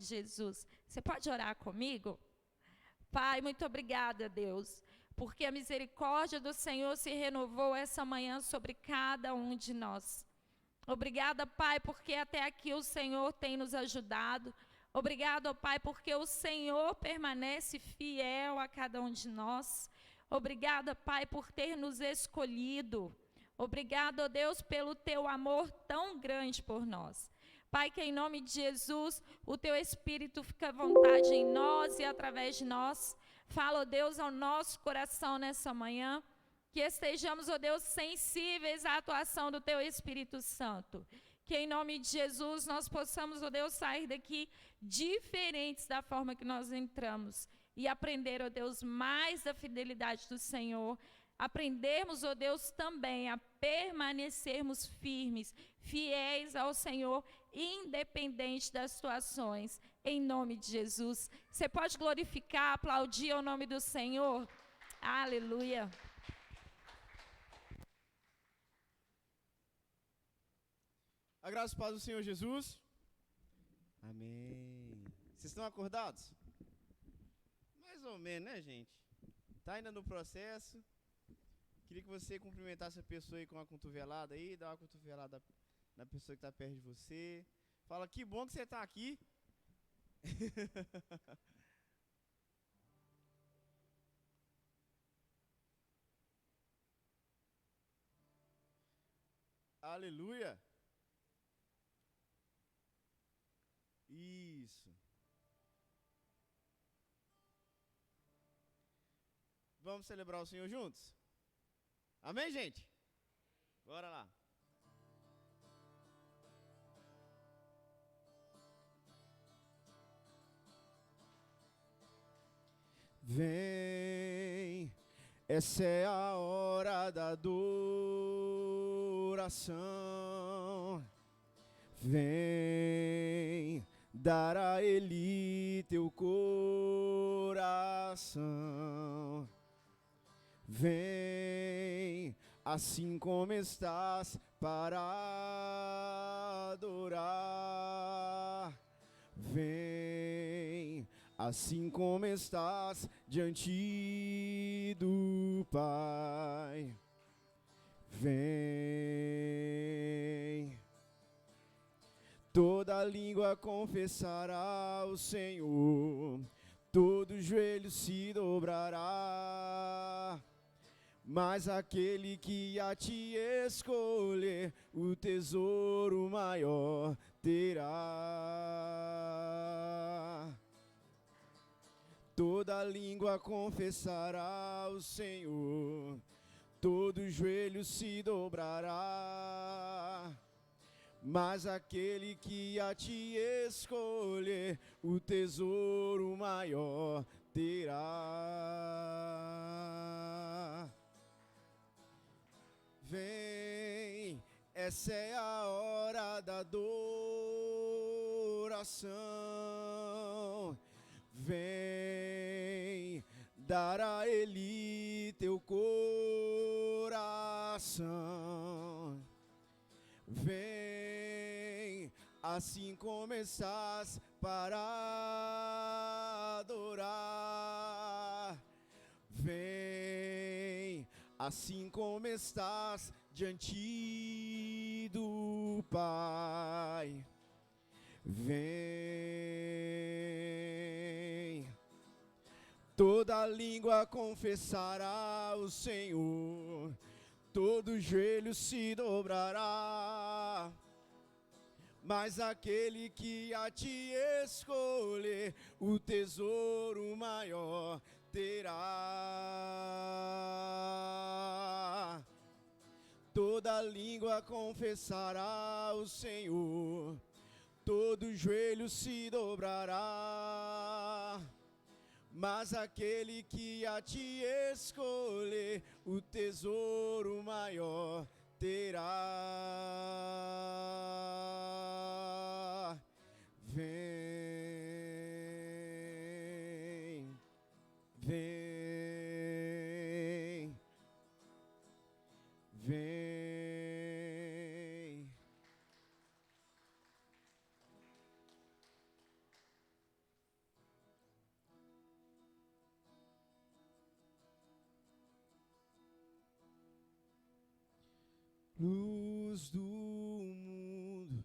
de Jesus. Você pode orar comigo? Pai, muito obrigada, Deus, porque a misericórdia do Senhor se renovou essa manhã sobre cada um de nós. Obrigada, Pai, porque até aqui o Senhor tem nos ajudado. Obrigado, Pai, porque o Senhor permanece fiel a cada um de nós. Obrigada, Pai, por ter nos escolhido. Obrigado, Deus, pelo teu amor tão grande por nós. Pai, que em nome de Jesus, o teu Espírito fica à vontade em nós e através de nós. Fala, ó Deus, ao nosso coração nessa manhã. Que estejamos, ó Deus, sensíveis à atuação do teu Espírito Santo. Que em nome de Jesus nós possamos, ó Deus, sair daqui diferentes da forma que nós entramos. E aprender, ó Deus, mais da fidelidade do Senhor. Aprendermos, ó Deus, também a permanecermos firmes, fiéis ao Senhor, independente das situações, em nome de Jesus. Você pode glorificar, aplaudir o nome do Senhor? Aleluia. A graça e paz do Senhor Jesus. Amém. Vocês estão acordados? Mais ou menos, né, gente? Tá ainda no processo. Queria que você cumprimentasse a pessoa aí com uma cotovelada aí, dá uma cotovelada na pessoa que está perto de você. Fala, que bom que você está aqui. Aleluia. Isso. Vamos celebrar o Senhor juntos? Amém, gente? Bora lá. Vem, essa é a hora da adoração. Vem, dar a Ele teu coração. Vem, assim como estás, para adorar. Vem, assim como estás, diante do Pai. Vem, toda língua confessará o Senhor, todo joelho se dobrará. Mas aquele que a te escolher, o tesouro maior terá. Toda língua confessará o Senhor, todo joelho se dobrará. Mas aquele que a te escolher, o tesouro maior terá. Vem, essa é a hora da adoração. Vem, dar a Ele teu coração. Vem, assim como estás, para adorar. Vem, assim como estás, diante do Pai. Vem, toda língua confessará o Senhor, todo joelho se dobrará. Mas aquele que a te escolher, o tesouro maior terá. Toda língua confessará o Senhor, todo joelho se dobrará. Mas aquele que a te escolher, o tesouro maior terá. Vem, vem, vem. Luz do mundo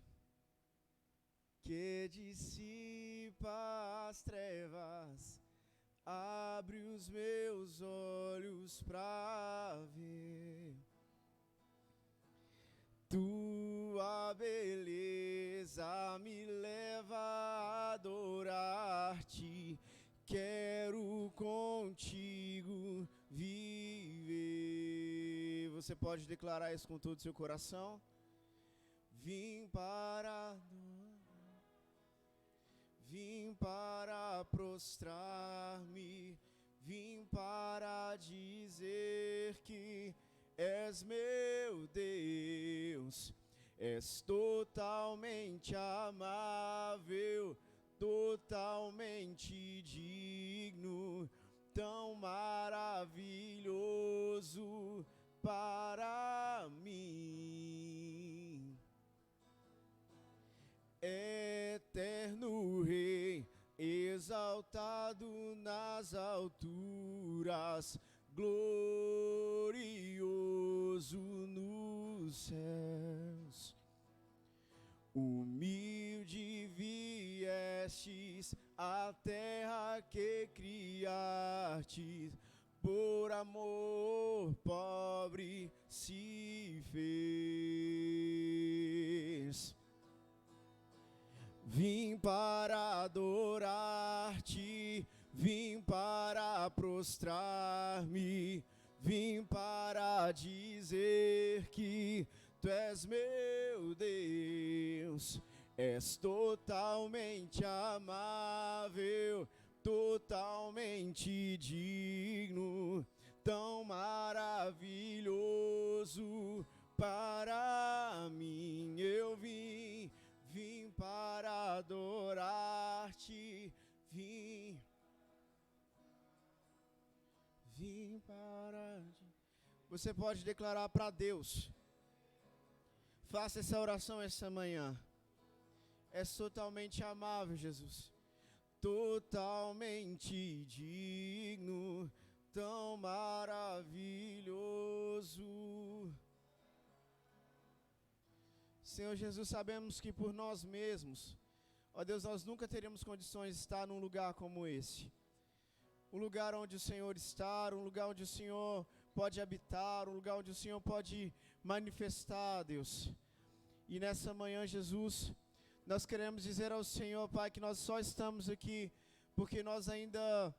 que dissipa as trevas, abre os meus olhos pra ver tua beleza, me leva a adorar-te. Quero contigo viver. Você pode declarar isso com todo o seu coração? Vim para prostrar-me, vim para dizer que és meu Deus, és totalmente amável, totalmente digno, tão maravilhoso para mim. Eterno Rei, exaltado nas alturas, glorioso nos céus. Humilde viestes à terra que criastes, por amor pobre se fez. Vim para adorar-te, vim para prostrar-me, vim para dizer que tu és meu Deus, és totalmente amável, totalmente digno, tão maravilhoso para mim. Eu vim para adorar-te, vim para... Você pode declarar para Deus. Faça essa oração essa manhã. É totalmente amável, Jesus. Totalmente digno, tão maravilhoso. Senhor Jesus, sabemos que por nós mesmos, ó Deus, nós nunca teríamos condições de estar num lugar como esse. Um lugar onde o Senhor está, um lugar onde o Senhor pode habitar, um lugar onde o Senhor pode manifestar, Deus. E nessa manhã, Jesus, nós queremos dizer ao Senhor, Pai, que nós só estamos aqui porque nós ainda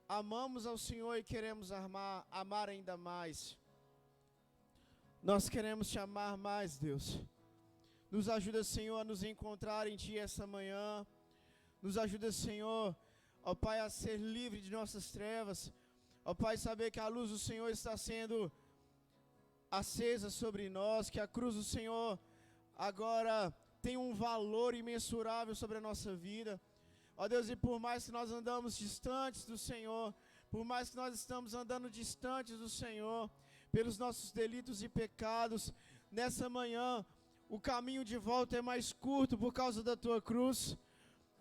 amamos ao Senhor e queremos amar ainda mais. Nós queremos te amar mais, Deus. Nos ajuda, Senhor, a nos encontrar em Ti essa manhã. Nos ajuda, Senhor, ó Pai, a ser livre de nossas trevas. Ó Pai, saber que a luz do Senhor está sendo acesa sobre nós, que a cruz do Senhor agora tem um valor imensurável sobre a nossa vida. Ó Deus, e por mais que nós andamos distantes do Senhor, por mais que nós estamos andando distantes do Senhor, pelos nossos delitos e pecados, nessa manhã, o caminho de volta é mais curto por causa da Tua cruz.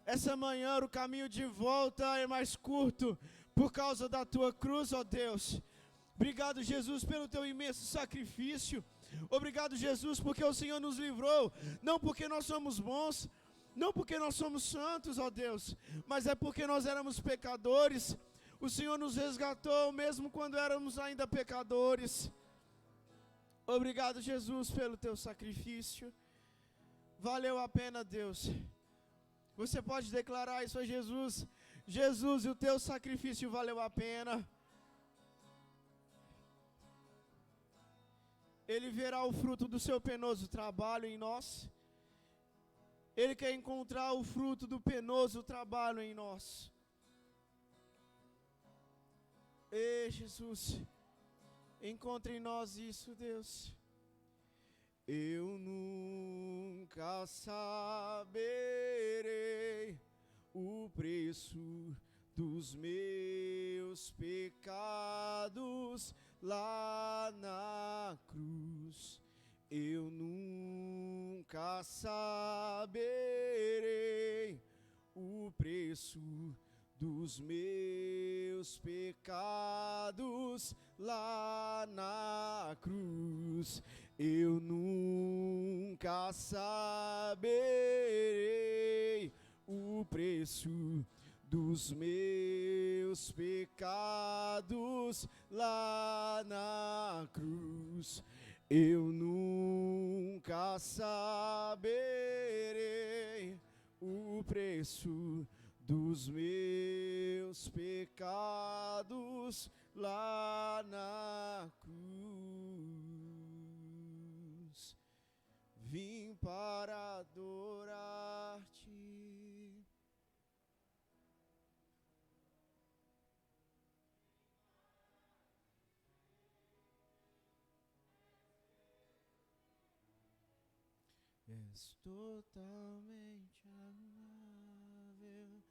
Essa manhã, o caminho de volta é mais curto por causa da Tua cruz, ó Deus. Obrigado, Jesus, pelo Teu imenso sacrifício. Obrigado, Jesus, porque o Senhor nos livrou, não porque nós somos bons, não porque nós somos santos, ó Deus, mas é porque nós éramos pecadores. O Senhor nos resgatou mesmo quando éramos ainda pecadores. Obrigado, Jesus, pelo Teu sacrifício. Valeu a pena, Deus. Você pode declarar isso a Jesus. Jesus, o Teu sacrifício valeu a pena. Ele verá o fruto do Seu penoso trabalho em nós. Ele quer encontrar o fruto do penoso trabalho em nós. Ei, Jesus, encontre em nós isso, Deus. Eu nunca saberei o preço dos meus pecados lá na cruz. Eu nunca saberei o preço dos meus meus pecados lá na cruz. Eu nunca saberei o preço dos meus pecados lá na cruz. Eu nunca saberei o preço dos meus pecados lá na cruz. Vim para adorar-te. És totalmente amável,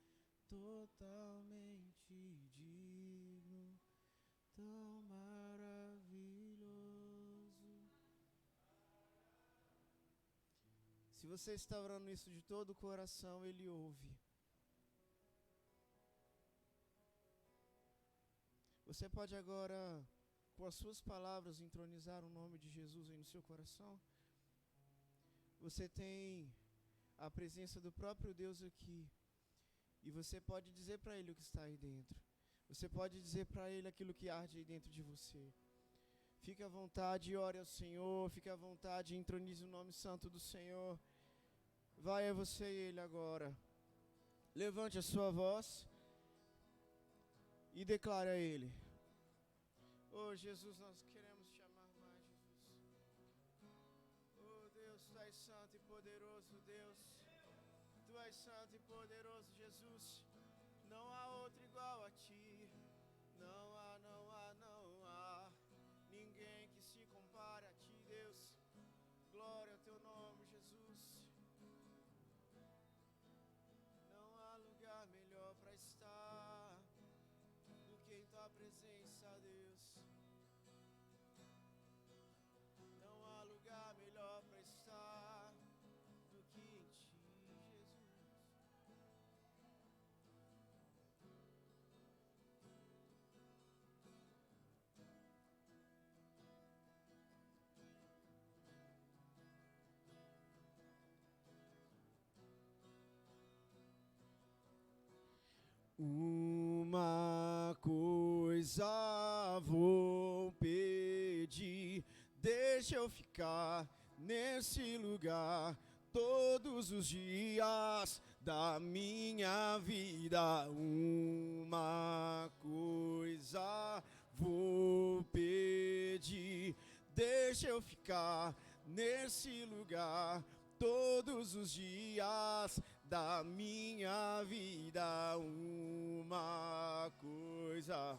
totalmente digno, tão maravilhoso. Se você está orando isso de todo o coração, Ele ouve. Você pode agora, com as suas palavras, entronizar o nome de Jesus aí no seu coração? Você tem a presença do próprio Deus aqui. E você pode dizer para Ele o que está aí dentro. Você pode dizer para Ele aquilo que arde aí dentro de você. Fique à vontade e ore ao Senhor. Fique à vontade e entronize o nome santo do Senhor. Vai a você e Ele agora. Levante a sua voz e declare a Ele. Oh Jesus, nós queremos te amar mais, Jesus. Oh Deus, Tu és santo e poderoso, Deus. Tu és santo e poderoso, Jesus. Não há outro igual a Ti. Não há, não há, não há ninguém que se compare a Ti, Deus. Glória ao Teu nome, Jesus. Não há lugar melhor para estar do que em Tua presença, Deus. Não há lugar melhor para estar do que em Ti, Jesus. Uma coisa vou pedir, deixa eu ficar nesse lugar todos os dias da minha vida. Uma coisa vou pedir, deixa eu ficar nesse lugar todos os dias da minha vida. Uma coisa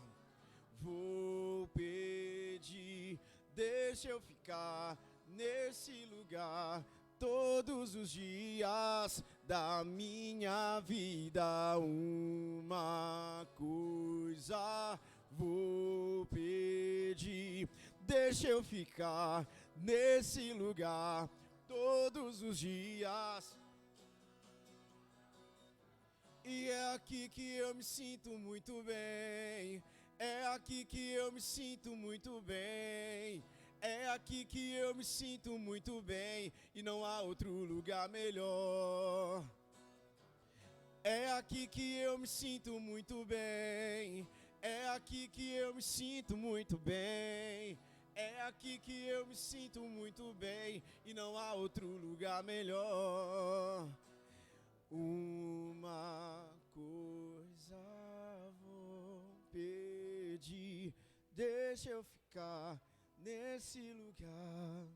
vou pedir, deixa eu ficar nesse lugar todos os dias da minha vida. Uma coisa vou pedir, deixa eu ficar nesse lugar todos os dias. E é aqui que eu me sinto muito bem. É aqui que eu me sinto muito bem. É aqui que eu me sinto muito bem. E não há outro lugar melhor. É aqui que eu me sinto muito bem. É aqui que eu me sinto muito bem. É aqui que eu me sinto muito bem. E não há outro lugar melhor. Uma coisa vou pedir, deixa eu ficar nesse lugar,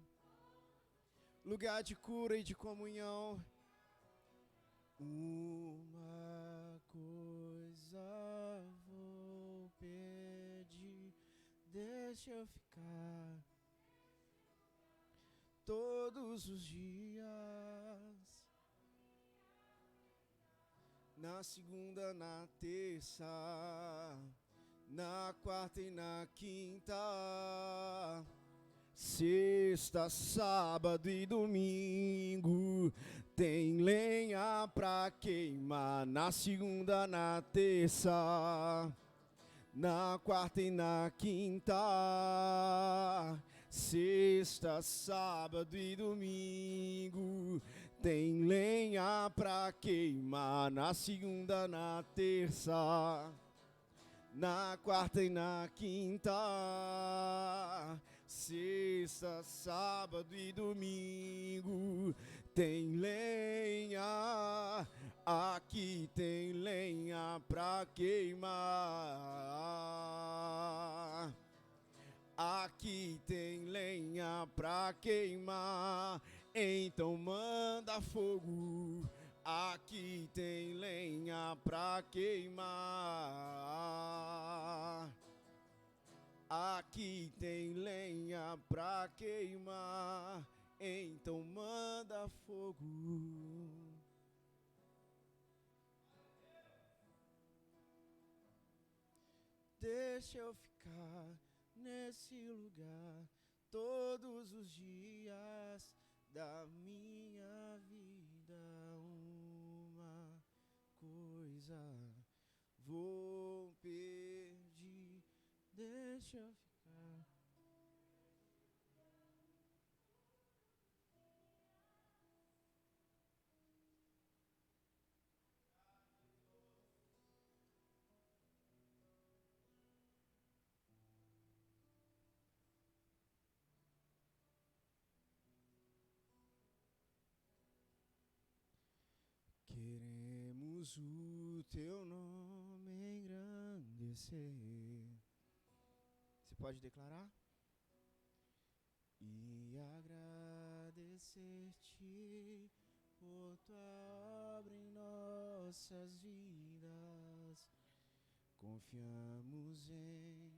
lugar de cura e de comunhão. Uma coisa vou pedir, deixa eu ficar todos os dias. Na segunda, na terça, na quarta e na quinta, sexta, sábado e domingo, tem lenha pra queimar. Na segunda, na terça, Na quarta e na quinta, sexta, sábado e domingo, tem lenha pra queimar. Na segunda, na terça, na quarta e na quinta, sexta, sábado e domingo, tem lenha. Aqui tem lenha pra queimar. Aqui tem lenha pra queimar. Então manda fogo. Aqui tem lenha pra queimar. Aqui tem lenha pra queimar. Então manda fogo. Deixa eu ficar nesse lugar todos os dias da minha vida. Uma coisa vou pedir. Deixa eu ficar. Queremos o teu nome engrandecer. Você pode declarar? E agradecer-te por tua obra em nossas vidas. Confiamos em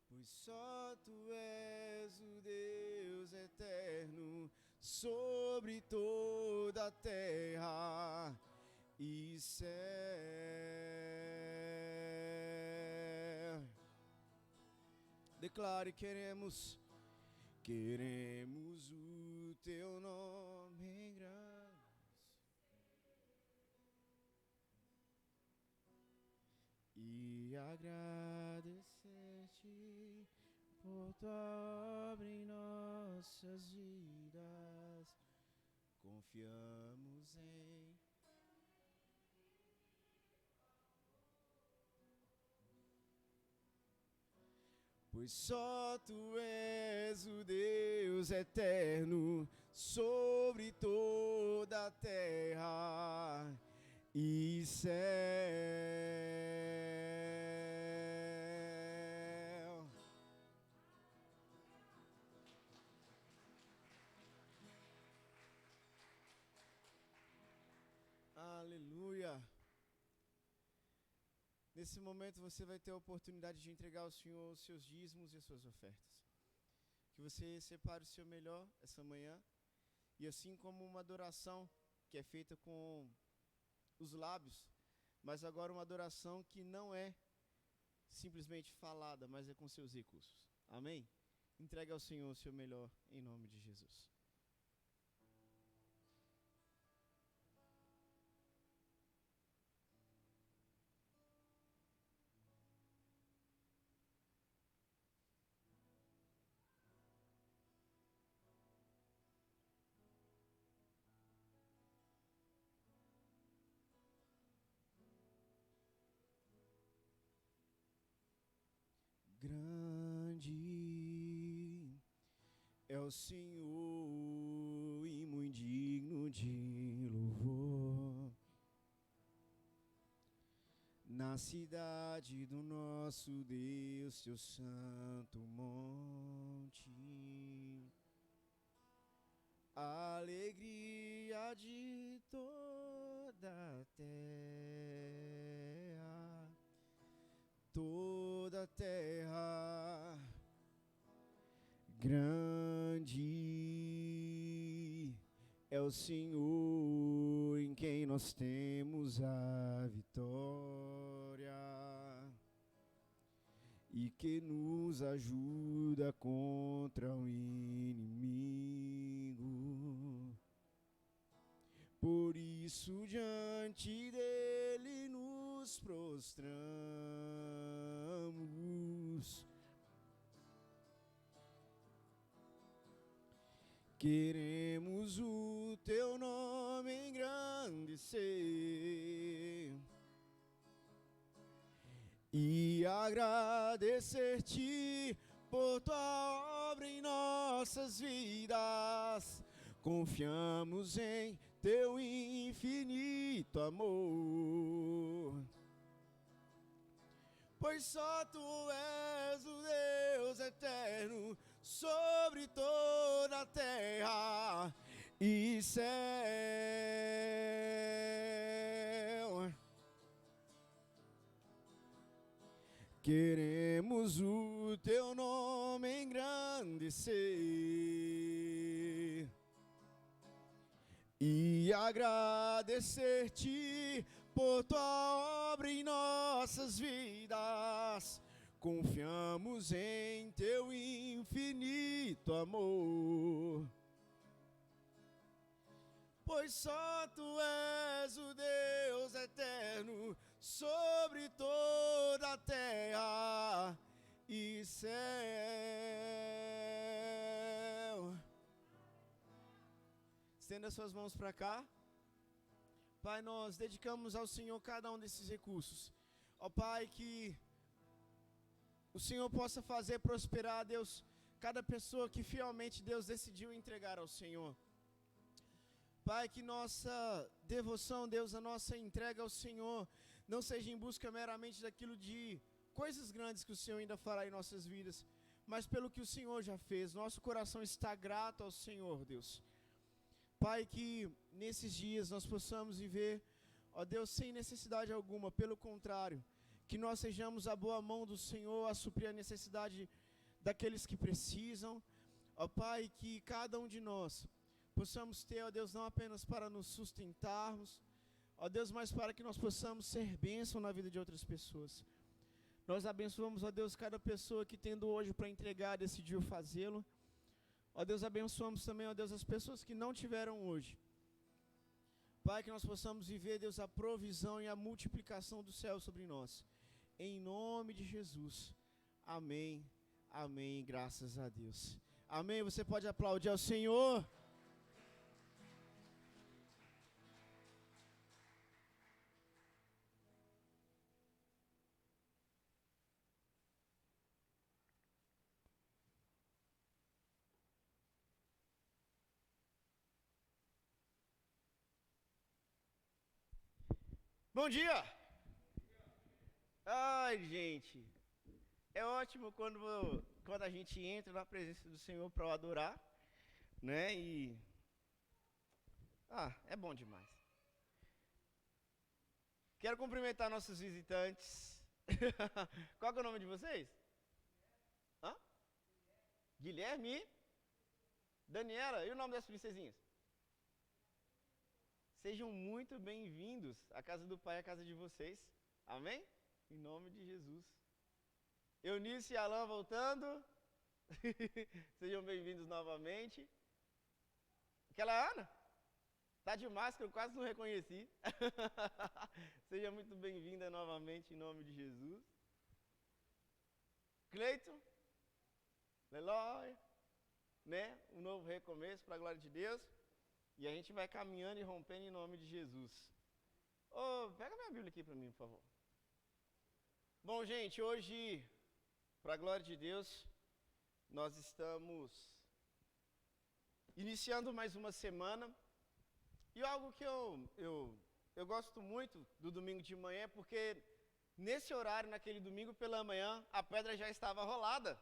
pois só tu és o Deus eterno sobre toda a terra e céu. Declare, queremos o teu nome em grande e agradecer-te por tua obra em nossas vidas. Confiamos em pois só tu és o Deus eterno sobre toda a terra e céu. Aleluia. Nesse momento você vai ter a oportunidade de entregar ao Senhor os seus dízimos e as suas ofertas. Que você separe o seu melhor essa manhã. E assim como uma adoração que é feita com os lábios, mas agora uma adoração que não é simplesmente falada, mas é com seus recursos. Amém? Entregue ao Senhor o seu melhor em nome de Jesus. Grande é o Senhor e muito digno de louvor. Na cidade do nosso Deus, seu santo monte, a alegria de toda a terra, toda a terra. Grande é o Senhor em quem nós temos a vitória e que nos ajuda contra o inimigo. isso diante dele nos prostramos. Queremos o teu nome engrandecer e agradecer-te por tua obra em nossas vidas. Confiamos em teu infinito amor, pois só tu és o Deus eterno sobre toda a terra e céu. Queremos o teu nome engrandecer e agradecer-te por tua obra em nossas vidas. Confiamos em teu infinito amor, pois só tu és o Deus eterno sobre toda a terra e céu. Estenda suas mãos para cá. Pai, nós dedicamos ao Senhor cada um desses recursos. Ó Pai, que o Senhor possa fazer prosperar, Deus, cada pessoa que fielmente, Deus, decidiu entregar ao Senhor. Pai, que nossa devoção, Deus, a nossa entrega ao Senhor não seja em busca meramente daquilo de coisas grandes que o Senhor ainda fará em nossas vidas, mas pelo que o Senhor já fez. Nosso coração está grato ao Senhor, Deus. Pai, que nesses dias nós possamos viver, ó Deus, sem necessidade alguma, pelo contrário, que nós sejamos a boa mão do Senhor a suprir a necessidade daqueles que precisam. Ó Pai, que cada um de nós possamos ter, ó Deus, não apenas para nos sustentarmos, ó Deus, mas para que nós possamos ser bênção na vida de outras pessoas. Nós abençoamos, ó Deus, cada pessoa que tendo hoje para entregar, decidiu fazê-lo. Ó Deus, abençoamos também, ó Deus, as pessoas que não tiveram hoje. Pai, que nós possamos viver, Deus, a provisão e a multiplicação do céu sobre nós. Em nome de Jesus. Amém. Amém. Graças a Deus. Amém. Você pode aplaudir ao Senhor. Bom dia! Ai, gente, é ótimo quando a gente entra na presença do Senhor para o adorar, né? É bom demais. Quero cumprimentar nossos visitantes. Qual é o nome de vocês? Hã? Guilherme e Daniela. E o nome das princesinhas? Sejam muito bem-vindos à casa do Pai, à casa de vocês. Amém? Em nome de Jesus. Eunice e Alain voltando. Sejam bem-vindos novamente. Aquela Ana? Tá de máscara, eu quase não reconheci. Seja muito bem-vinda novamente em nome de Jesus. Cleiton, Leloy, né? Um novo recomeço para a glória de Deus. E a gente vai caminhando e rompendo em nome de Jesus. Pega minha Bíblia aqui para mim, por favor. Bom, gente, hoje, para a glória de Deus, nós estamos iniciando mais uma semana. E algo que eu gosto muito do domingo de manhã, porque nesse horário, naquele domingo pela manhã, a pedra já estava rolada.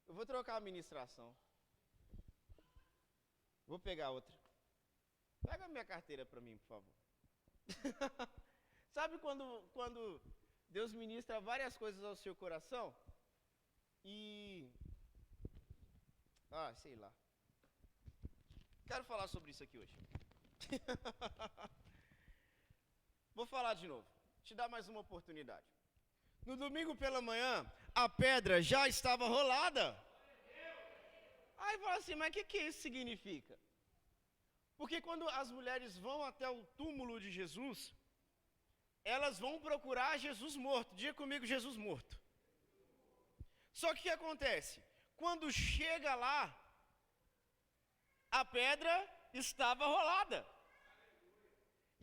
Eu vou trocar a ministração. Vou pegar outra. Pega a minha carteira para mim, por favor. Sabe quando Deus ministra várias coisas ao seu coração? Sei lá. Quero falar sobre isso aqui hoje. Vou falar de novo. Te dar mais uma oportunidade. No domingo pela manhã, a pedra já estava rolada. Aí fala assim, mas o que isso significa? Porque quando as mulheres vão até o túmulo de Jesus, elas vão procurar Jesus morto. Diga comigo, Jesus morto. Só que o que acontece? Quando chega lá, a pedra estava rolada.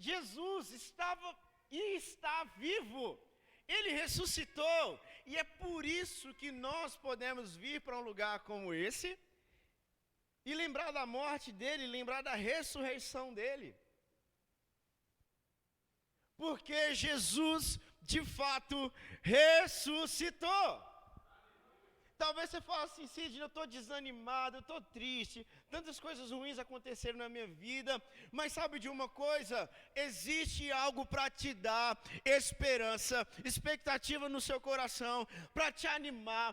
Jesus estava e está vivo. Ele ressuscitou. E é por isso que nós podemos vir para um lugar como esse e lembrar da morte dele, lembrar da ressurreição dele. Porque Jesus, de fato, ressuscitou. Talvez você fale assim, Sidney, eu estou desanimado, eu estou triste, tantas coisas ruins aconteceram na minha vida, mas sabe de uma coisa? Existe algo para te dar esperança, expectativa no seu coração, para te animar,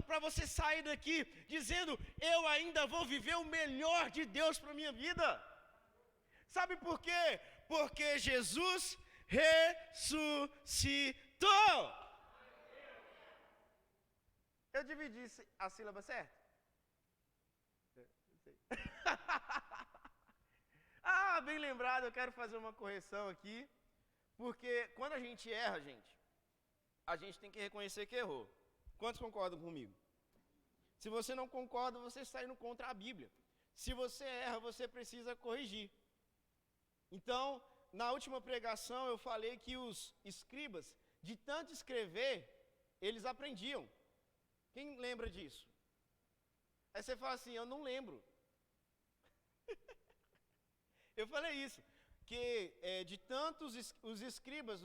para você sair daqui dizendo, eu ainda vou viver o melhor de Deus para a minha vida. Sabe por quê? Porque Jesus ressuscitou. Eu dividi a sílaba certa? Bem lembrado, eu quero fazer uma correção aqui, porque quando a gente erra, a gente tem que reconhecer que errou. Quantos concordam comigo? Se você não concorda, você está indo contra a Bíblia. Se você erra, você precisa corrigir. Então, na última pregação, eu falei que os escribas, de tanto escrever, eles aprendiam. Quem lembra disso? Aí você fala assim, eu não lembro. Eu falei isso, que de tantos os escribas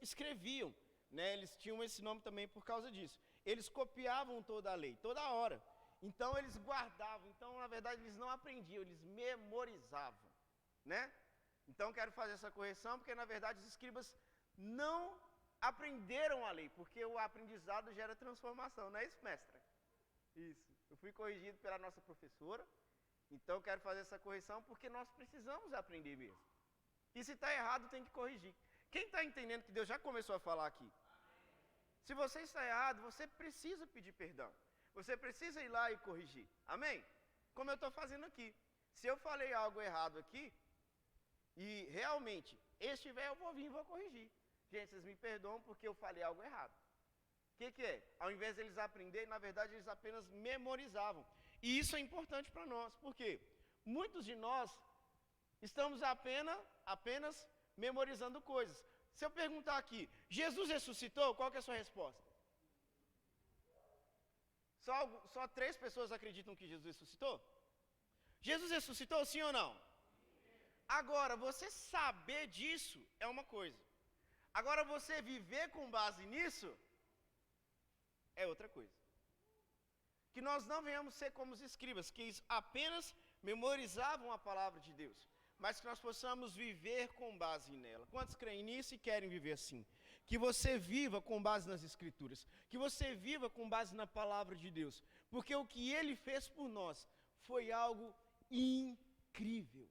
escreviam, né? Eles tinham esse nome também por causa disso. Eles copiavam toda a lei, toda hora. Então eles guardavam, então na verdade eles não aprendiam, eles memorizavam, né? Então quero fazer essa correção, porque na verdade os escribas não aprenderam a lei, porque o aprendizado gera transformação, não é isso, mestra? Isso. Eu fui corrigido pela nossa professora, então quero fazer essa correção porque nós precisamos aprender mesmo. E se está errado, tem que corrigir. Quem está entendendo que Deus já começou a falar aqui? Se você está errado, você precisa pedir perdão. Você precisa ir lá e corrigir. Amém? Como eu estou fazendo aqui. Se eu falei algo errado aqui, e realmente estiver, eu vou vir e vou corrigir. Gente, vocês me perdoam porque eu falei algo errado. O que é? Ao invés de eles aprenderem, na verdade eles apenas memorizavam. E isso é importante para nós. Por quê? Muitos de nós estamos apenas memorizando coisas. Se eu perguntar aqui, Jesus ressuscitou? Qual que é a sua resposta? Só 3 pessoas acreditam que Jesus ressuscitou? Jesus ressuscitou, sim ou não? Agora, você saber disso é uma coisa. Agora, você viver com base nisso é outra coisa. Que nós não venhamos ser como os escribas, que apenas memorizavam a palavra de Deus, mas que nós possamos viver com base nela. Quantos creem nisso e querem viver assim? Que você viva com base nas Escrituras, que você viva com base na palavra de Deus, porque o que Ele fez por nós foi algo incrível.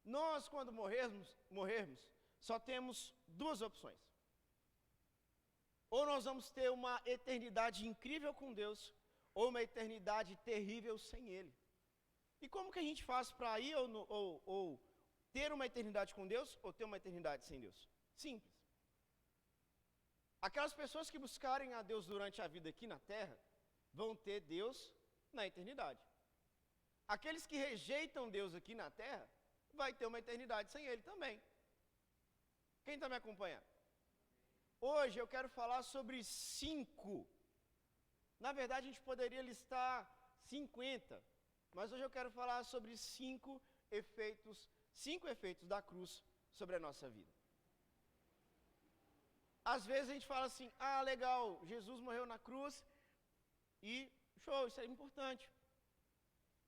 Nós, quando morrermos, só temos 2 opções. Ou nós vamos ter uma eternidade incrível com Deus, ou uma eternidade terrível sem Ele. E como que a gente faz para ir ou ter uma eternidade com Deus, ou ter uma eternidade sem Deus? Simples. Aquelas pessoas que buscarem a Deus durante a vida aqui na terra, vão ter Deus na eternidade. Aqueles que rejeitam Deus aqui na terra, vai ter uma eternidade sem Ele também. Quem está me acompanhando? Hoje eu quero falar sobre 5. Na verdade, a gente poderia listar 50. Mas hoje eu quero falar sobre 5 efeitos da cruz sobre a nossa vida. Às vezes a gente fala assim, legal, Jesus morreu na cruz e show, isso é importante.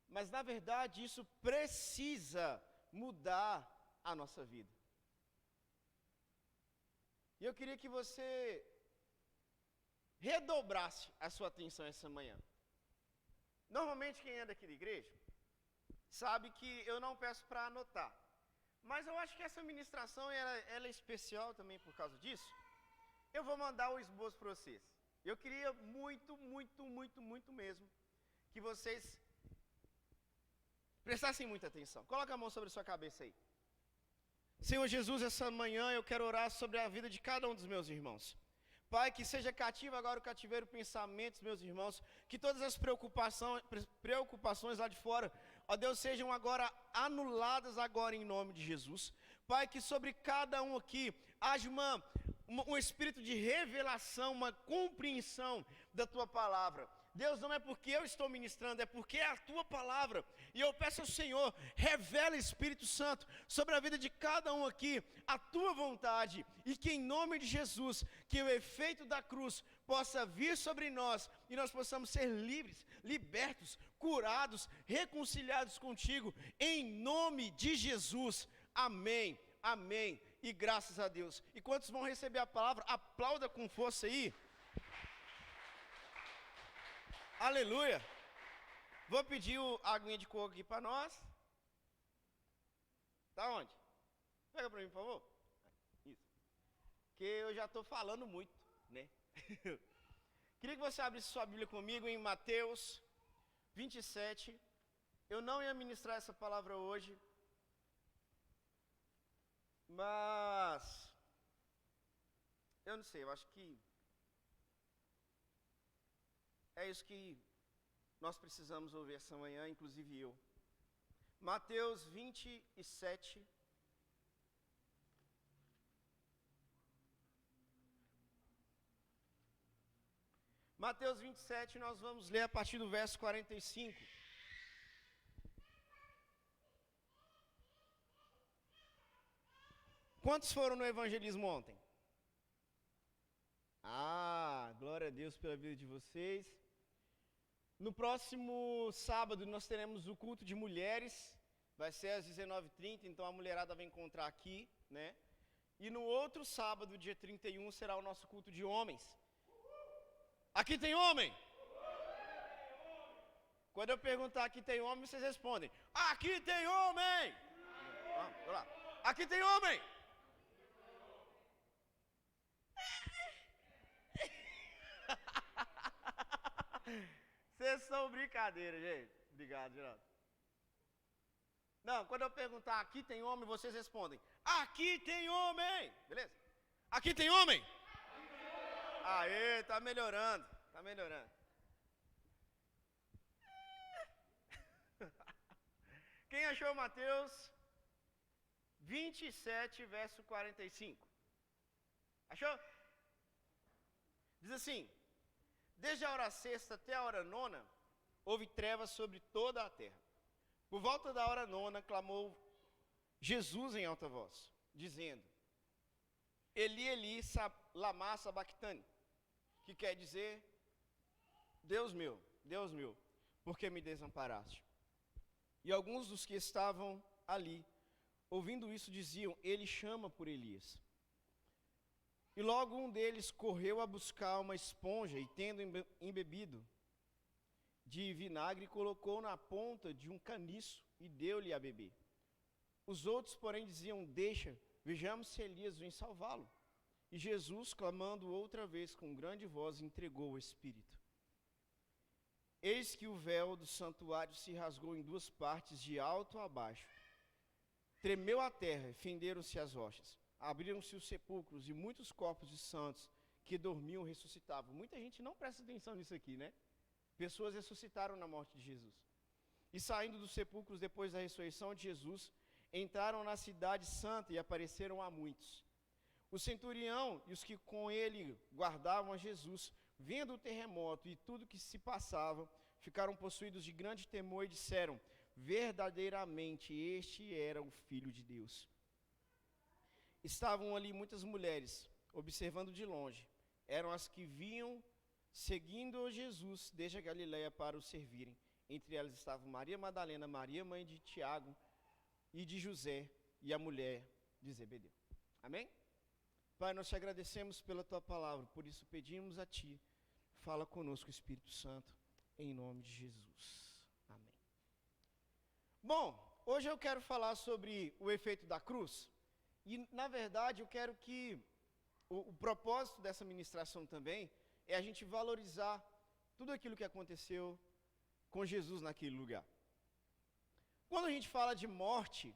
Mas na verdade isso precisa mudar a nossa vida. E eu queria que você redobrasse a sua atenção essa manhã. Normalmente quem é daqui da igreja sabe que eu não peço para anotar. Mas eu acho que essa ministração ela é especial também por causa disso. Eu vou mandar o esboço para vocês. Eu queria muito, muito, muito, muito mesmo que vocês prestassem muita atenção. Coloca a mão sobre a sua cabeça aí. Senhor Jesus, essa manhã eu quero orar sobre a vida de cada um dos meus irmãos. Pai, que seja cativo agora o cativeiro pensamentos, meus irmãos, que todas as preocupações lá de fora, ó Deus, sejam agora anuladas agora em nome de Jesus. Pai, que sobre cada um aqui haja um espírito de revelação, uma compreensão da Tua palavra. Deus, não é porque eu estou ministrando, é porque é a Tua palavra. E eu peço ao Senhor, revela, Espírito Santo, sobre a vida de cada um aqui, a Tua vontade. E que em nome de Jesus, que o efeito da cruz possa vir sobre nós, e nós possamos ser livres, libertos, curados, reconciliados contigo, em nome de Jesus. Amém, amém, e graças a Deus. E quantos vão receber a palavra, aplauda com força aí. Aleluia. Vou pedir a aguinha de coco aqui para nós. Tá onde? Pega para mim, por favor. Isso. Porque eu já estou falando muito, né? Queria que você abrisse sua Bíblia comigo em Mateus 27. Eu não ia ministrar essa palavra hoje, mas eu não sei, eu acho que é isso que nós precisamos ouvir essa manhã, inclusive eu. Mateus 27. Mateus 27, nós vamos ler a partir do verso 45. Quantos foram no evangelismo ontem? Glória a Deus pela vida de vocês. No próximo sábado nós teremos o culto de mulheres, vai ser às 19h30, então a mulherada vai encontrar aqui, né? E no outro sábado, dia 31, será o nosso culto de homens. Aqui tem homem? Quando eu perguntar aqui tem homem, vocês respondem: aqui tem homem! Vamos lá. Aqui tem homem! Vocês são brincadeira, gente. Obrigado, Geraldo. Não, quando eu perguntar aqui tem homem, vocês respondem: aqui tem homem! Beleza? Aqui tem homem? Aê, tá melhorando. Tá melhorando. Quem achou Mateus 27, verso 45? Achou? Diz assim: desde a hora sexta até a hora nona, houve trevas sobre toda a terra. Por volta da hora nona, clamou Jesus em alta voz, dizendo: Eli, Eli, lama sabachthani, que quer dizer: Deus meu, por que me desamparaste? E alguns dos que estavam ali, ouvindo isso, diziam: ele chama por Elias. E logo um deles correu a buscar uma esponja e, tendo embebido de vinagre, colocou na ponta de um caniço e deu-lhe a beber. Os outros, porém, diziam: deixa, vejamos se Elias vem salvá-lo. E Jesus, clamando outra vez com grande voz, entregou o Espírito. Eis que o véu do santuário se rasgou em duas partes, de alto a baixo. Tremeu a terra, fenderam-se as rochas. Abriram-se os sepulcros e muitos corpos de santos que dormiam ressuscitavam. Muita gente não presta atenção nisso aqui, né? Pessoas ressuscitaram na morte de Jesus. E saindo dos sepulcros depois da ressurreição de Jesus, entraram na cidade santa e apareceram a muitos. O centurião e os que com ele guardavam a Jesus, vendo o terremoto e tudo que se passava, ficaram possuídos de grande temor e disseram: verdadeiramente este era o Filho de Deus. Estavam ali muitas mulheres, observando de longe. Eram as que vinham seguindo Jesus desde a Galileia para o servirem. Entre elas estavam Maria Madalena, Maria, mãe de Tiago e de José, e a mulher de Zebedeu. Amém? Pai, nós te agradecemos pela tua palavra, por isso pedimos a ti, fala conosco, Espírito Santo, em nome de Jesus. Amém. Bom, hoje eu quero falar sobre o efeito da cruz. E, na verdade, eu quero que o propósito dessa ministração também, é a gente valorizar tudo aquilo que aconteceu com Jesus naquele lugar. Quando a gente fala de morte,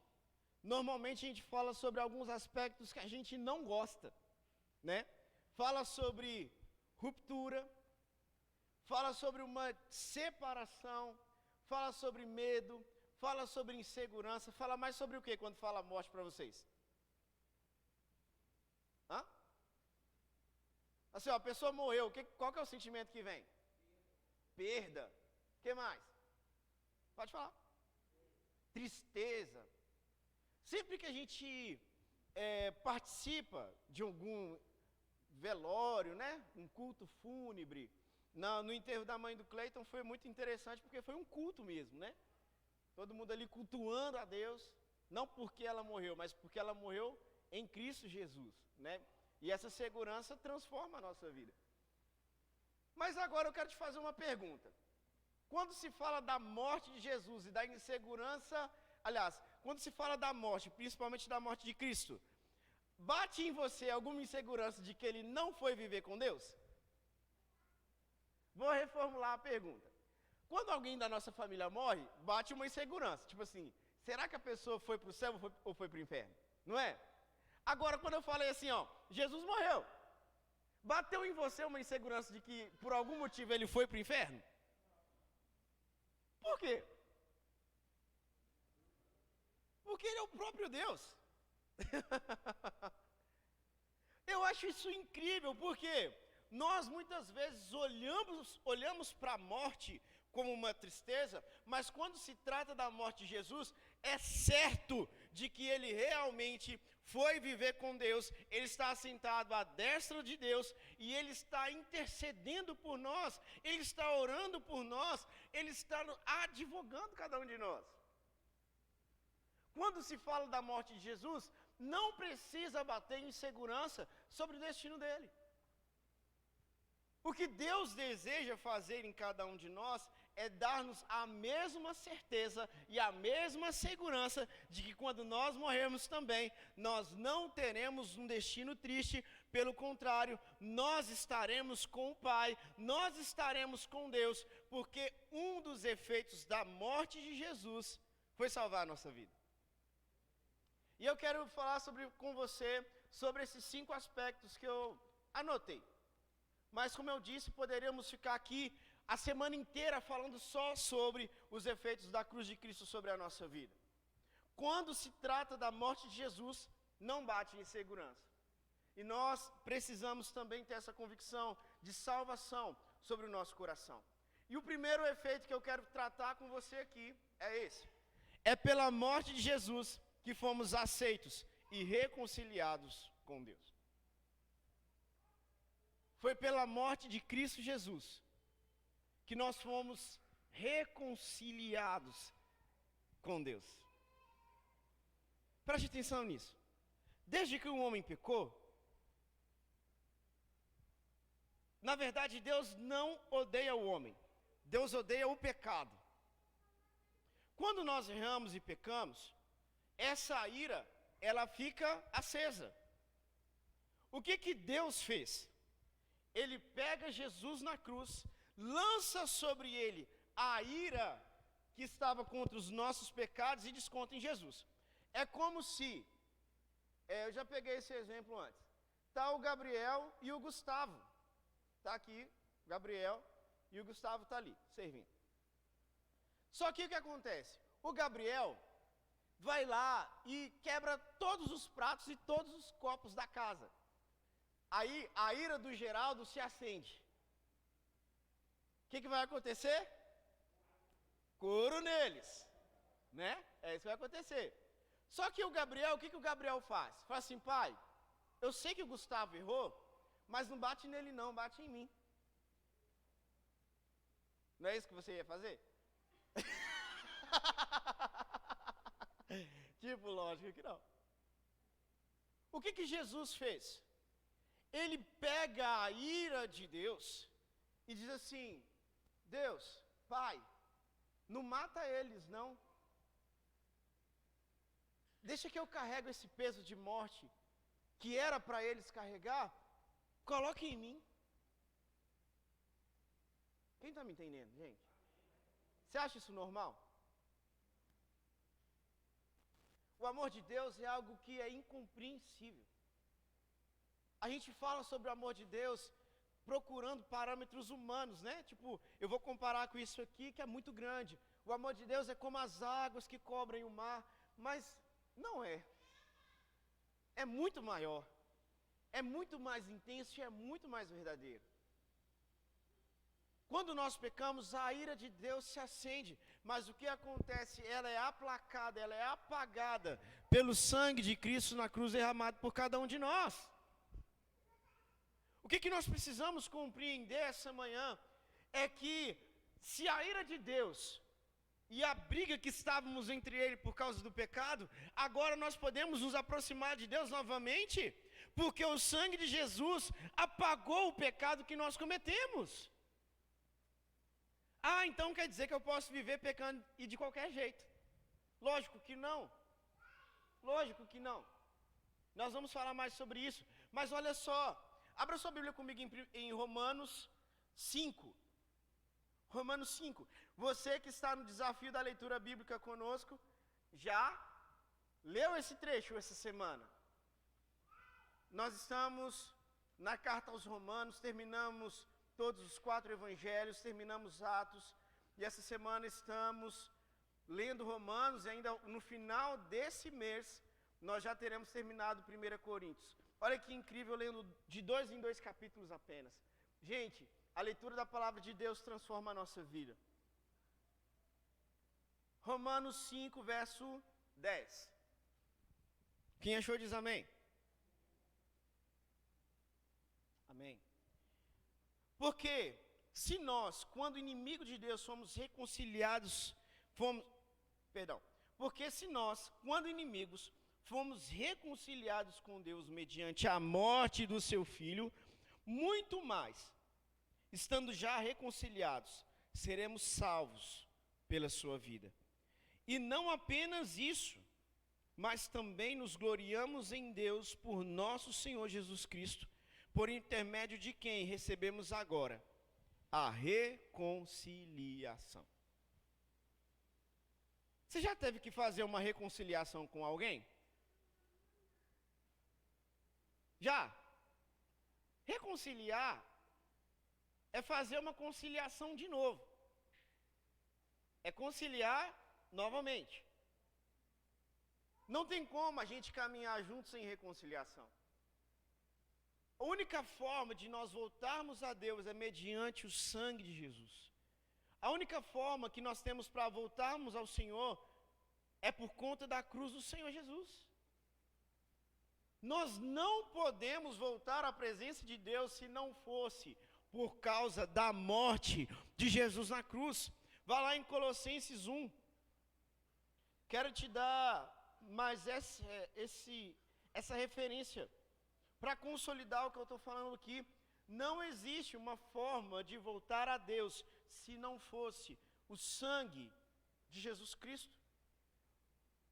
normalmente a gente fala sobre alguns aspectos que a gente não gosta, né? Fala sobre ruptura, fala sobre uma separação, fala sobre medo, fala sobre insegurança, fala mais sobre o que quando fala morte para vocês? Hã? Assim, ó, a pessoa morreu, qual que é o sentimento que vem? Perda. O que mais? Pode falar. Tristeza. Sempre que a gente participa de algum velório, né? Um culto fúnebre. No enterro da mãe do Cleiton foi muito interessante, porque foi um culto mesmo, né? Todo mundo ali cultuando a Deus, não porque ela morreu, mas porque ela morreu em Cristo Jesus, né? E essa segurança transforma a nossa vida. Mas agora eu quero te fazer uma pergunta. Quando se fala da morte de Jesus e da insegurança, aliás, quando se fala da morte, principalmente da morte de Cristo, bate em você alguma insegurança de que ele não foi viver com Deus? Vou reformular a pergunta. Quando alguém da nossa família morre, bate uma insegurança. Tipo assim, será que a pessoa foi para o céu ou foi para o inferno? Não é? Agora, quando eu falei assim, ó, Jesus morreu, bateu em você uma insegurança de que por algum motivo ele foi para o inferno? Por quê? Porque ele é o próprio Deus. Eu acho isso incrível, porque nós muitas vezes olhamos para a morte como uma tristeza, mas quando se trata da morte de Jesus, é certo de que ele realmente foi viver com Deus, ele está assentado à destra de Deus, e ele está intercedendo por nós, ele está orando por nós, ele está advogando cada um de nós. Quando se fala da morte de Jesus, não precisa bater em insegurança sobre o destino dele. O que Deus deseja fazer em cada um de nós é dar-nos a mesma certeza e a mesma segurança de que quando nós morrermos também, nós não teremos um destino triste, pelo contrário, nós estaremos com o Pai, nós estaremos com Deus, porque um dos efeitos da morte de Jesus foi salvar a nossa vida. E eu quero falar com você sobre esses 5 aspectos que eu anotei. Mas, como eu disse, poderíamos ficar aqui a semana inteira falando só sobre os efeitos da cruz de Cristo sobre a nossa vida. Quando se trata da morte de Jesus, não bate em insegurança. E nós precisamos também ter essa convicção de salvação sobre o nosso coração. E o primeiro efeito que eu quero tratar com você aqui é esse. É pela morte de Jesus que fomos aceitos e reconciliados com Deus. Foi pela morte de Cristo Jesus que nós fomos reconciliados com Deus. Preste atenção nisso. Desde que o homem pecou, na verdade Deus não odeia o homem, Deus odeia o pecado. Quando nós erramos e pecamos, essa ira, ela fica acesa. O que Deus fez? Ele pega Jesus na cruz, lança sobre ele a ira que estava contra os nossos pecados e desconta em Jesus. É como se, eu já peguei esse exemplo antes, está o Gabriel e o Gustavo. Está aqui, o Gabriel e o Gustavo está ali, servindo. Só que o que acontece? O Gabriel vai lá e quebra todos os pratos e todos os copos da casa. Aí a ira do Geraldo se acende. O que vai acontecer? Couro neles, né? É isso que vai acontecer. Só que o Gabriel, o que o Gabriel faz? Fala assim, pai, eu sei que o Gustavo errou, mas não bate nele não, bate em mim. Não é isso que você ia fazer? Tipo, lógico que não. O que Jesus fez? Ele pega a ira de Deus e diz assim, Deus, Pai, não mata eles não. Deixa que eu carrego esse peso de morte que era para eles carregar, coloque em mim. Quem está me entendendo, gente? Você acha isso normal? O amor de Deus é algo que é incompreensível. A gente fala sobre o amor de Deus procurando parâmetros humanos, né? Tipo, eu vou comparar com isso aqui que é muito grande. O amor de Deus é como as águas que cobrem o mar, mas não é. É muito maior. É muito mais intenso e é muito mais verdadeiro. Quando nós pecamos, a ira de Deus se acende, mas o que acontece? Ela é aplacada, ela é apagada pelo sangue de Cristo na cruz derramado por cada um de nós. O que nós precisamos compreender essa manhã é que se a ira de Deus e a briga que estávamos entre ele por causa do pecado, agora nós podemos nos aproximar de Deus novamente, porque o sangue de Jesus apagou o pecado que nós cometemos. Ah, então quer dizer que eu posso viver pecando e de qualquer jeito? Lógico que não. Lógico que não. Nós vamos falar mais sobre isso. Mas olha só, abra sua Bíblia comigo em Romanos 5. Romanos 5. Você que está no desafio da leitura bíblica conosco, já leu esse trecho essa semana? Nós estamos na carta aos Romanos, terminamos todos os 4 evangelhos, terminamos Atos, e essa semana estamos lendo Romanos, e ainda no final desse mês, nós já teremos terminado 1 Coríntios. Olha que incrível, lendo de 2 em 2 capítulos apenas. Gente, a leitura da palavra de Deus transforma a nossa vida. Romanos 5, verso 10. Quem achou diz amém. Amém. Porque se nós, quando inimigo de Deus, porque se nós, quando inimigos, fomos reconciliados com Deus mediante a morte do seu Filho, muito mais, estando já reconciliados, seremos salvos pela sua vida. E não apenas isso, mas também nos gloriamos em Deus por nosso Senhor Jesus Cristo, por intermédio de quem recebemos agora a reconciliação. Você já teve que fazer uma reconciliação com alguém? Já? Reconciliar é fazer uma conciliação de novo. É conciliar novamente. Não tem como a gente caminhar junto sem reconciliação. A única forma de nós voltarmos a Deus é mediante o sangue de Jesus. A única forma que nós temos para voltarmos ao Senhor é por conta da cruz do Senhor Jesus. Nós não podemos voltar à presença de Deus se não fosse por causa da morte de Jesus na cruz. Vá lá em Colossenses 1. Quero te dar mais essa referência para consolidar o que eu estou falando aqui. Não existe uma forma de voltar a Deus se não fosse o sangue de Jesus Cristo.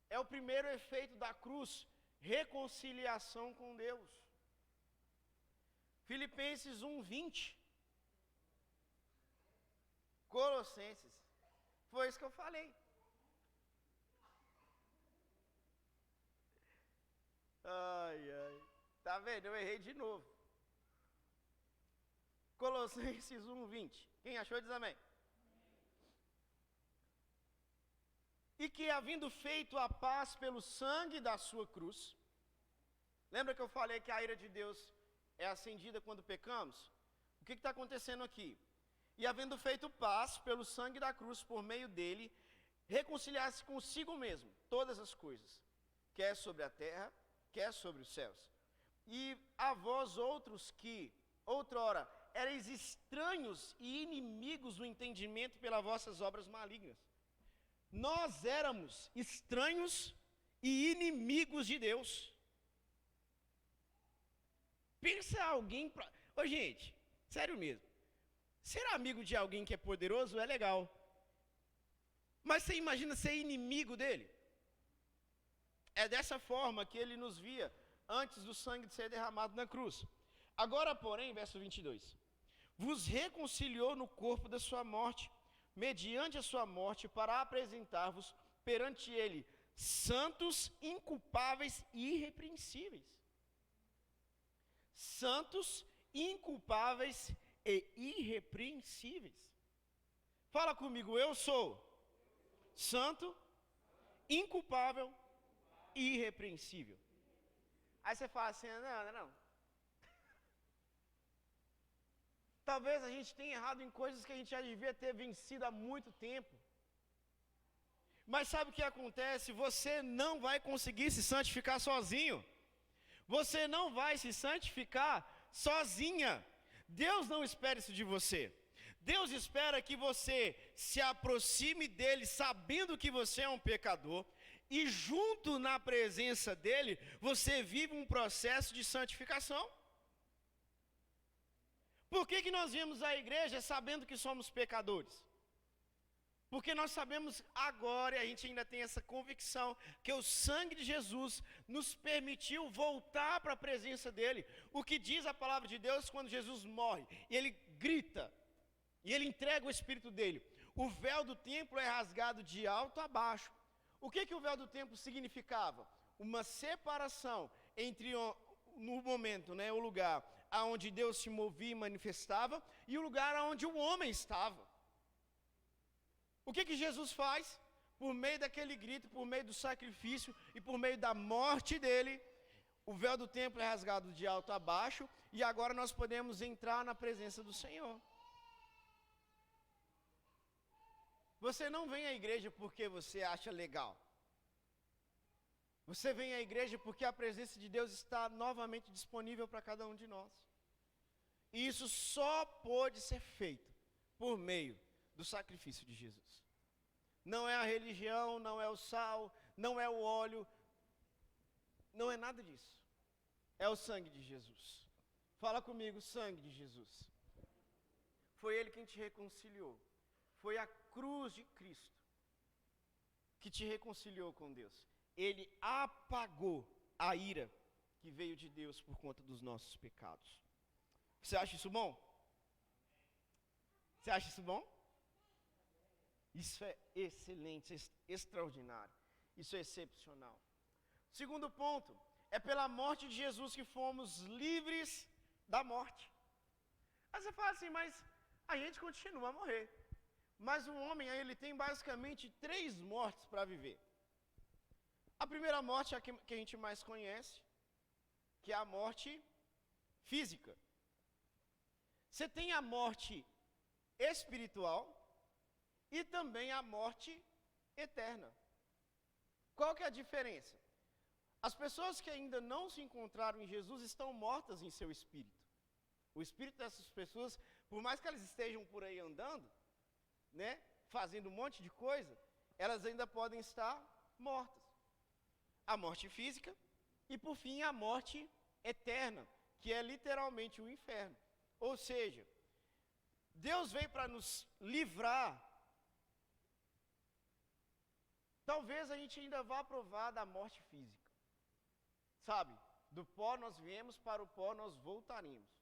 É o primeiro efeito da cruz, reconciliação com Deus. Filipenses 1:20. Colossenses. Foi isso que eu falei. Ai, ai. Tá vendo? Eu errei de novo. Colossenses 1:20. Quem achou diz amém. E que, havendo feito a paz pelo sangue da sua cruz, lembra que eu falei que a ira de Deus é acendida quando pecamos? O que está acontecendo aqui? E havendo feito paz pelo sangue da cruz, por meio dele, reconciliar-se consigo mesmo todas as coisas, quer sobre a terra, quer sobre os céus. E a vós outros que, outrora, erais estranhos e inimigos do entendimento pelas vossas obras malignas. Nós éramos estranhos e inimigos de Deus. Pensa alguém pra... Ô, gente, sério mesmo. Ser amigo de alguém que é poderoso é legal. Mas você imagina ser inimigo dele? É dessa forma que ele nos via antes do sangue de ser derramado na cruz. Agora, porém, verso 22. vos reconciliou no corpo da sua morte, mediante a sua morte, para apresentar-vos perante ele santos, inculpáveis e irrepreensíveis. Santos, inculpáveis e irrepreensíveis. Fala comigo, eu sou santo, inculpável e irrepreensível. Aí você fala assim, não. Talvez a gente tenha errado em coisas que a gente já devia ter vencido há muito tempo. Mas sabe o que acontece? Você não vai conseguir se santificar sozinho. Você não vai se santificar sozinha. Deus não espera isso de você. Deus espera que você se aproxime dele sabendo que você é um pecador e junto na presença dele, você vive um processo de santificação. Por que nós viemos à igreja sabendo que somos pecadores? Porque nós sabemos agora, e a gente ainda tem essa convicção, que o sangue de Jesus nos permitiu voltar para a presença dele. O que diz a palavra de Deus quando Jesus morre? E ele grita, e ele entrega o Espírito dele. O véu do templo é rasgado de alto a baixo. O que o véu do templo significava? Uma separação entre no momento, o lugar onde Deus se movia e manifestava, e o lugar onde o homem estava. O que Jesus faz? Por meio daquele grito, por meio do sacrifício e por meio da morte dele, o véu do templo é rasgado de alto a baixo e agora nós podemos entrar na presença do Senhor. Você não vem à igreja porque você acha legal. Você vem à igreja porque a presença de Deus está novamente disponível para cada um de nós. E isso só pode ser feito por meio do sacrifício de Jesus. Não é a religião, não é o sal, não é o óleo, não é nada disso. É o sangue de Jesus. Fala comigo, sangue de Jesus. Foi ele quem te reconciliou. Foi a cruz de Cristo que te reconciliou com Deus. Ele apagou a ira que veio de Deus por conta dos nossos pecados. Você acha isso bom? Você acha isso bom? Isso é excelente, isso é extraordinário, isso é excepcional. Segundo ponto, é pela morte de Jesus que fomos livres da morte. Aí você fala assim, mas a gente continua a morrer. Mas o homem, ele tem basicamente 3 mortes para viver. A primeira morte é a que a gente mais conhece, que é a morte física. Você tem a morte espiritual e também a morte eterna. Qual que é a diferença? As pessoas que ainda não se encontraram em Jesus estão mortas em seu espírito. O espírito dessas pessoas, por mais que elas estejam por aí andando, fazendo um monte de coisa, elas ainda podem estar mortas. A morte física e, por fim, a morte eterna, que é literalmente o inferno. Ou seja, Deus veio para nos livrar. Talvez a gente ainda vá provar da morte física. Sabe? Do pó nós viemos, para o pó nós voltaremos.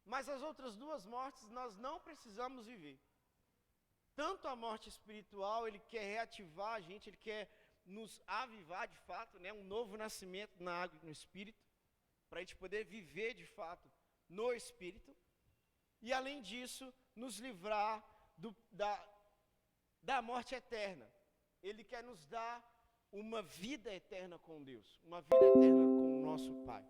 Mas as outras 2 mortes nós não precisamos viver. Tanto a morte espiritual, ele quer reativar a gente, ele quer nos avivar de fato, um novo nascimento na água e no Espírito, para a gente poder viver de fato no Espírito. E além disso, nos livrar da morte eterna. Ele quer nos dar uma vida eterna com Deus, uma vida eterna com o nosso Pai.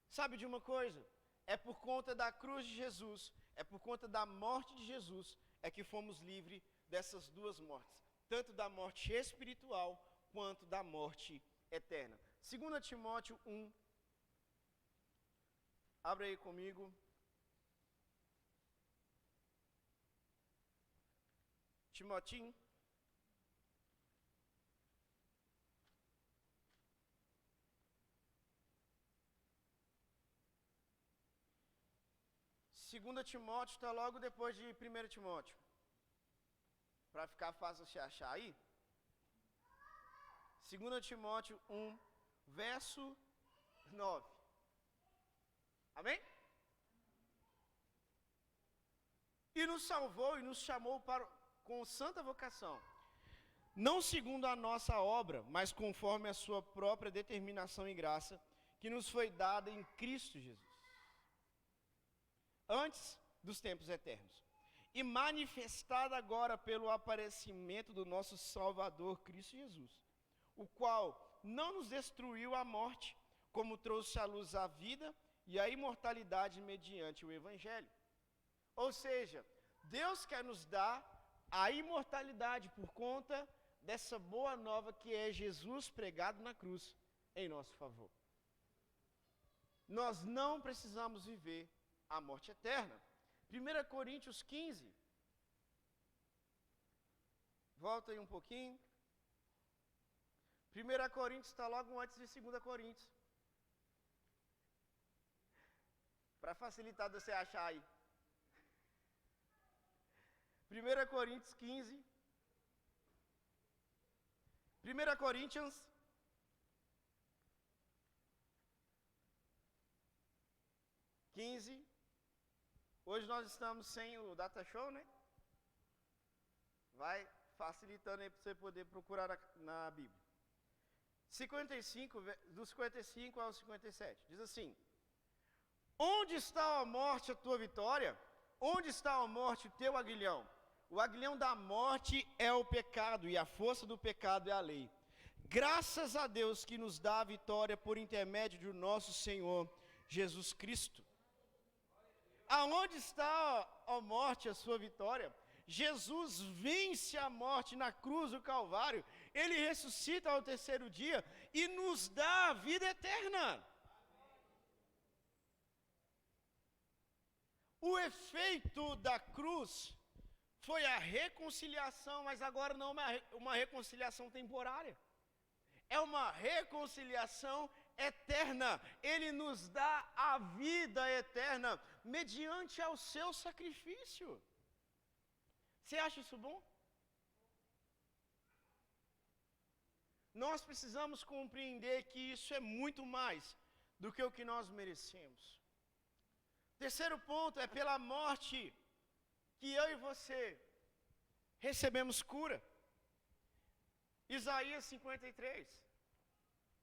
Sabe de uma coisa? É por conta da cruz de Jesus, é por conta da morte de Jesus, é que fomos livres dessas 2 mortes, tanto da morte espiritual, quanto da morte eterna. 2 Timóteo 1, abre aí comigo. Timotinho. 2 Timóteo está logo depois de 1 Timóteo. Para ficar fácil você achar aí. 2 Timóteo 1, verso 9. Amém? que nos salvou e nos chamou com santa vocação, não segundo a nossa obra, mas conforme a sua própria determinação e graça, que nos foi dada em Cristo Jesus, antes dos tempos eternos, e manifestada agora pelo aparecimento do nosso Salvador Cristo Jesus, o qual não nos destruiu a morte, como trouxe à luz a vida e a imortalidade mediante o Evangelho. Ou seja, Deus quer nos dar a imortalidade por conta dessa boa nova que é Jesus pregado na cruz em nosso favor. Nós não precisamos viver a morte eterna. 1 Coríntios 15. Volta aí um pouquinho. 1 Coríntios está logo antes de 2 Coríntios. Para facilitar de você achar aí. 1 Coríntios 15. 1 Coríntios 15. Hoje nós estamos sem o data show, né? Vai facilitando aí para você poder procurar na Bíblia. 55, do 55 ao 57, diz assim: onde está a morte a tua vitória? Onde está a morte o teu aguilhão? O aguilhão da morte é o pecado, e a força do pecado é a lei. Graças a Deus que nos dá a vitória por intermédio do nosso Senhor Jesus Cristo. Aonde está, ó morte, a sua vitória? Jesus vence a morte na cruz do Calvário, ele ressuscita ao terceiro dia e nos dá a vida eterna. O efeito da cruz foi a reconciliação, mas agora não uma reconciliação temporária. É uma reconciliação eterna. Ele nos dá a vida eterna mediante ao seu sacrifício. Você acha isso bom? Nós precisamos compreender que isso é muito mais do que o que nós merecemos. Terceiro ponto é pela morte que eu e você recebemos cura. Isaías 53.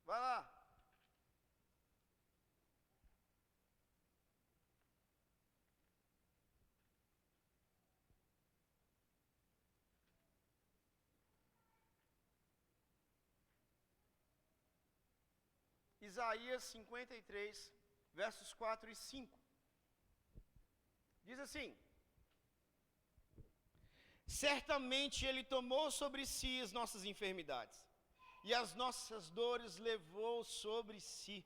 Vai lá. Isaías 53, versos 4 e 5. Diz assim: certamente Ele tomou sobre si as nossas enfermidades, e as nossas dores levou sobre si,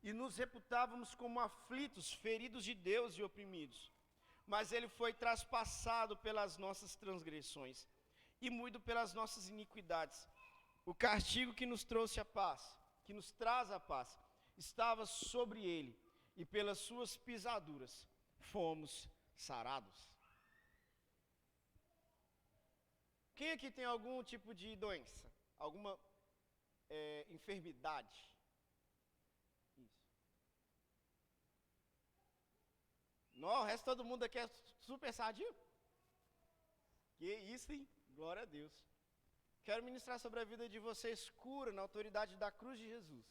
e nos reputávamos como aflitos, feridos de Deus e oprimidos. Mas Ele foi traspassado pelas nossas transgressões, e moído pelas nossas iniquidades. O castigo que nos trouxe a paz, que nos traz a paz, estava sobre Ele, e pelas suas pisaduras fomos sarados. Quem aqui tem algum tipo de doença? Alguma enfermidade? Isso. Não, o resto todo mundo aqui é super sadio? Que isso, hein? Glória a Deus. Quero ministrar sobre a vida de vocês cura na autoridade da cruz de Jesus.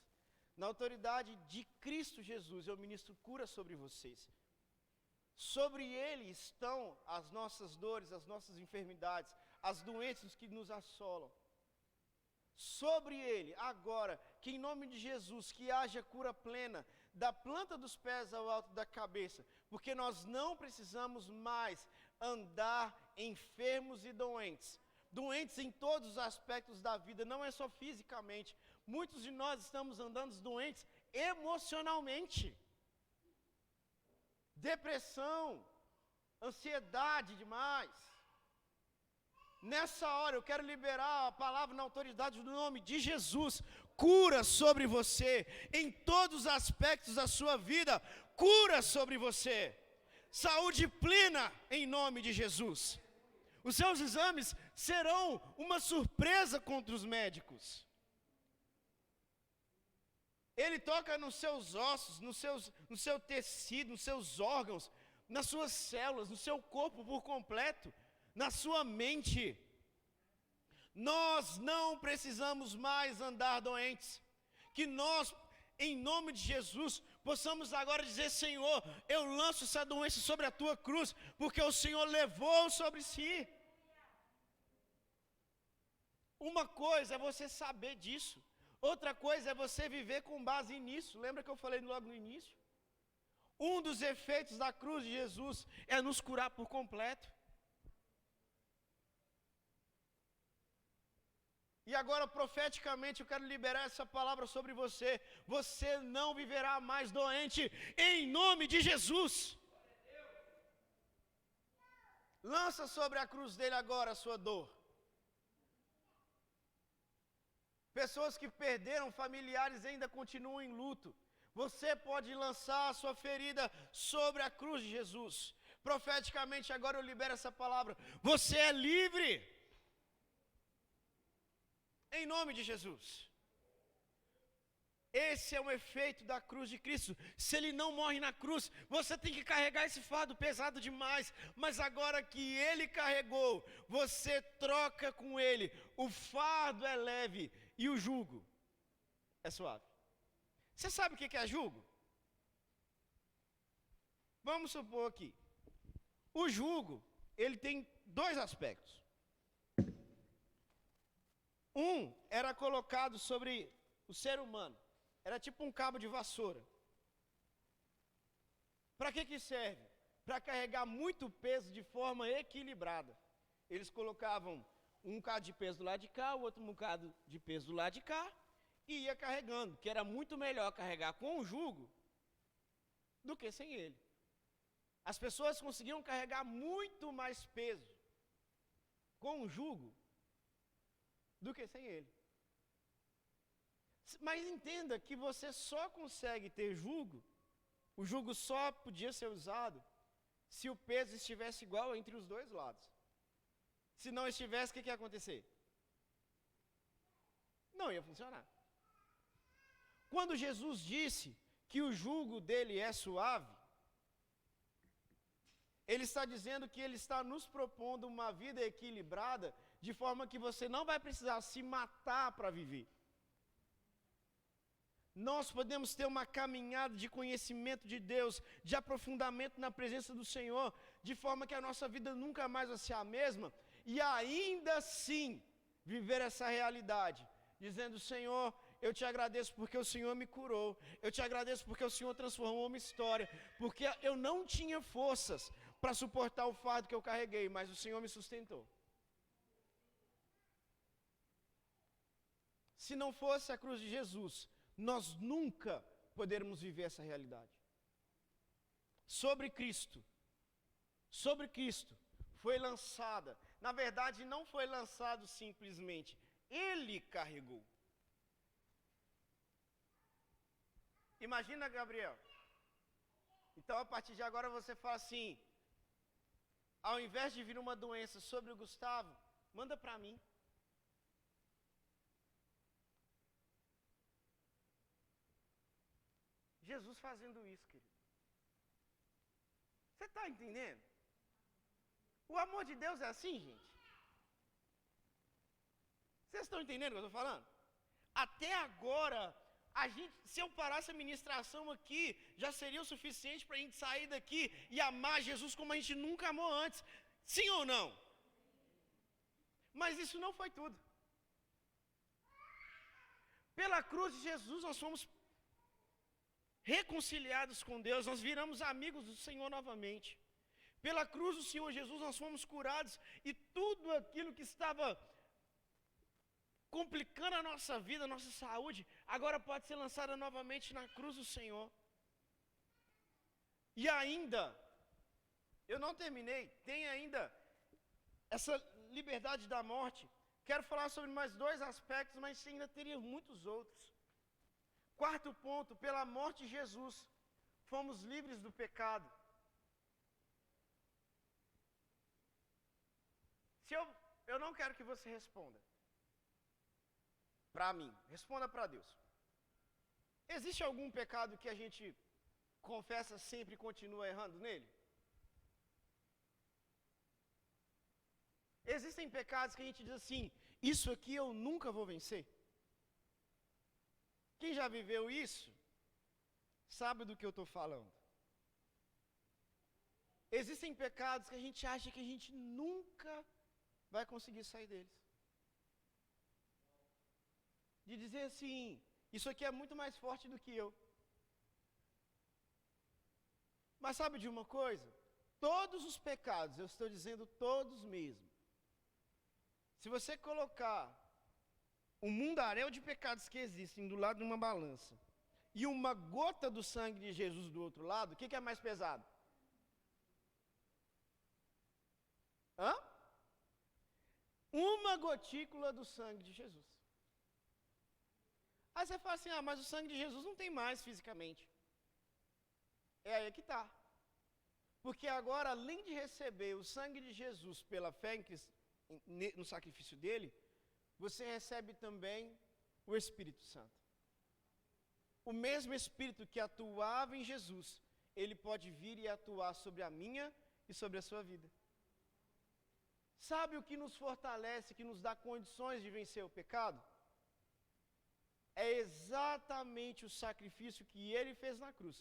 Na autoridade de Cristo Jesus, eu ministro cura sobre vocês. Sobre Ele estão as nossas dores, as nossas enfermidades, as doenças que nos assolam. Sobre Ele, agora, que em nome de Jesus, que haja cura plena, da planta dos pés ao alto da cabeça, porque nós não precisamos mais andar enfermos e doentes. Doentes em todos os aspectos da vida, não é só fisicamente. Muitos de nós estamos andando doentes emocionalmente. Depressão, ansiedade demais. Nessa hora eu quero liberar a palavra na autoridade do nome de Jesus. Cura sobre você, em todos os aspectos da sua vida, cura sobre você. Saúde plena em nome de Jesus. Os seus exames serão uma surpresa contra os médicos. Ele toca nos seus ossos, no seu tecido, nos seus órgãos, nas suas células, no seu corpo por completo, na sua mente. Nós não precisamos mais andar doentes. Que nós, em nome de Jesus, possamos agora dizer: Senhor, eu lanço essa doença sobre a tua cruz, porque o Senhor levou sobre si. Uma coisa é você saber disso, outra coisa é você viver com base nisso. Lembra que eu falei logo no início? Um dos efeitos da cruz de Jesus é nos curar por completo. E agora, profeticamente, eu quero liberar essa palavra sobre você. Você não viverá mais doente, em nome de Jesus. Lança sobre a cruz dele agora a sua dor. Pessoas que perderam familiares ainda continuam em luto. Você pode lançar a sua ferida sobre a cruz de Jesus. Profeticamente, agora eu libero essa palavra. Você é livre. Em nome de Jesus. Esse é o efeito da cruz de Cristo. Se ele não morre na cruz, você tem que carregar esse fardo pesado demais. Mas agora que ele carregou, você troca com ele. O fardo é leve e o jugo é suave. Você sabe o que é jugo? Vamos supor aqui. O jugo, ele tem dois aspectos. Um era colocado sobre o ser humano. Era tipo um cabo de vassoura. Para que serve? Para carregar muito peso de forma equilibrada. Eles colocavam um bocado de peso do lado de cá, o outro bocado de peso do lado de cá, e ia carregando, que era muito melhor carregar com o jugo do que sem ele. As pessoas conseguiam carregar muito mais peso com o jugo do que sem ele. Mas entenda que você só consegue ter jugo, o jugo só podia ser usado se o peso estivesse igual entre os dois lados. Se não estivesse, o que ia acontecer? Não ia funcionar. Quando Jesus disse que o jugo dele é suave, ele está dizendo que ele está nos propondo uma vida equilibrada, de forma que você não vai precisar se matar para viver. Nós podemos ter uma caminhada de conhecimento de Deus, de aprofundamento na presença do Senhor, de forma que a nossa vida nunca mais vai ser a mesma, e ainda assim viver essa realidade, dizendo: Senhor, eu te agradeço porque o Senhor me curou, eu te agradeço porque o Senhor transformou uma história, porque eu não tinha forças para suportar o fardo que eu carreguei, mas o Senhor me sustentou. Se não fosse a cruz de Jesus, nós nunca poderíamos viver essa realidade. Sobre Cristo foi lançada, na verdade não foi lançado simplesmente, ele carregou. Imagina, Gabriel. Então, a partir de agora você fala assim: ao invés de vir uma doença sobre o Gustavo, manda para mim. Jesus fazendo isso, querido. Você está entendendo? O amor de Deus é assim, gente. Vocês estão entendendo o que eu estou falando? Até agora, se eu parasse a ministração aqui, já seria o suficiente para a gente sair daqui e amar Jesus como a gente nunca amou antes. Sim ou não? Mas isso não foi tudo. Pela cruz de Jesus nós fomos reconciliados com Deus, nós viramos amigos do Senhor novamente. Pela cruz do Senhor Jesus nós fomos curados, e tudo aquilo que estava complicando a nossa vida, a nossa saúde, agora pode ser lançada novamente na cruz do Senhor. E ainda, eu não terminei, tem ainda essa liberdade da morte. Quero falar sobre mais dois aspectos, mas ainda teria muitos outros. Quarto ponto: pela morte de Jesus, fomos livres do pecado. Eu não quero que você responda para mim, responda para Deus. Existe algum pecado que a gente confessa sempre e continua errando nele? Existem pecados que a gente diz assim, isso aqui eu nunca vou vencer. Quem já viveu isso, sabe do que eu estou falando. Existem pecados que a gente acha que a gente nunca vai conseguir sair deles. De dizer assim, isso aqui é muito mais forte do que eu. Mas sabe de uma coisa? Todos os pecados, eu estou dizendo todos mesmo. Se você colocar um mundaréu de pecados que existem do lado de uma balança e uma gota do sangue de Jesus do outro lado, o que é mais pesado? Hã? Uma gotícula do sangue de Jesus. Aí você fala assim, mas o sangue de Jesus não tem mais fisicamente. É aí que está. Porque agora, além de receber o sangue de Jesus pela fé no sacrifício dele, você recebe também o Espírito Santo. O mesmo Espírito que atuava em Jesus, ele pode vir e atuar sobre a minha e sobre a sua vida. Sabe o que nos fortalece, que nos dá condições de vencer o pecado? É exatamente o sacrifício que ele fez na cruz,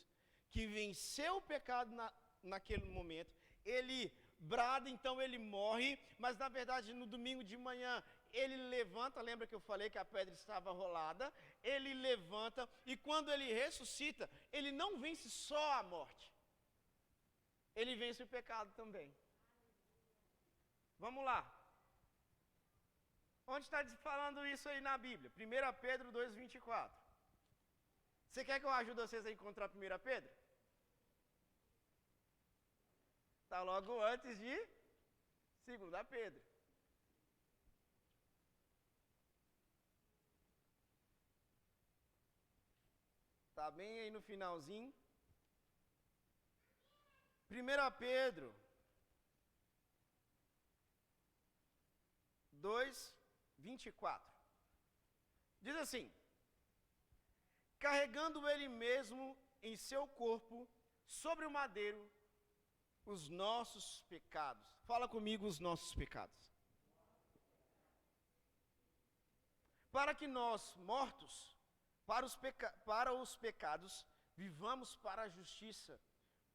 que venceu o pecado naquele momento. Ele brada, então ele morre, mas na verdade no domingo de manhã ele levanta, lembra que eu falei que a pedra estava rolada? Ele levanta e quando ele ressuscita, ele não vence só a morte, ele vence o pecado também. Vamos lá. Onde está falando isso aí na Bíblia? 1 Pedro 2,24. Você quer que eu ajude vocês a encontrar 1 Pedro? Está logo antes de 2 Pedro. Está bem aí no finalzinho. 1 Pedro 2:24. Diz assim: carregando ele mesmo em seu corpo sobre o madeiro os nossos pecados. Fala comigo, os nossos pecados. Para que nós, mortos para os pecados, vivamos para a justiça,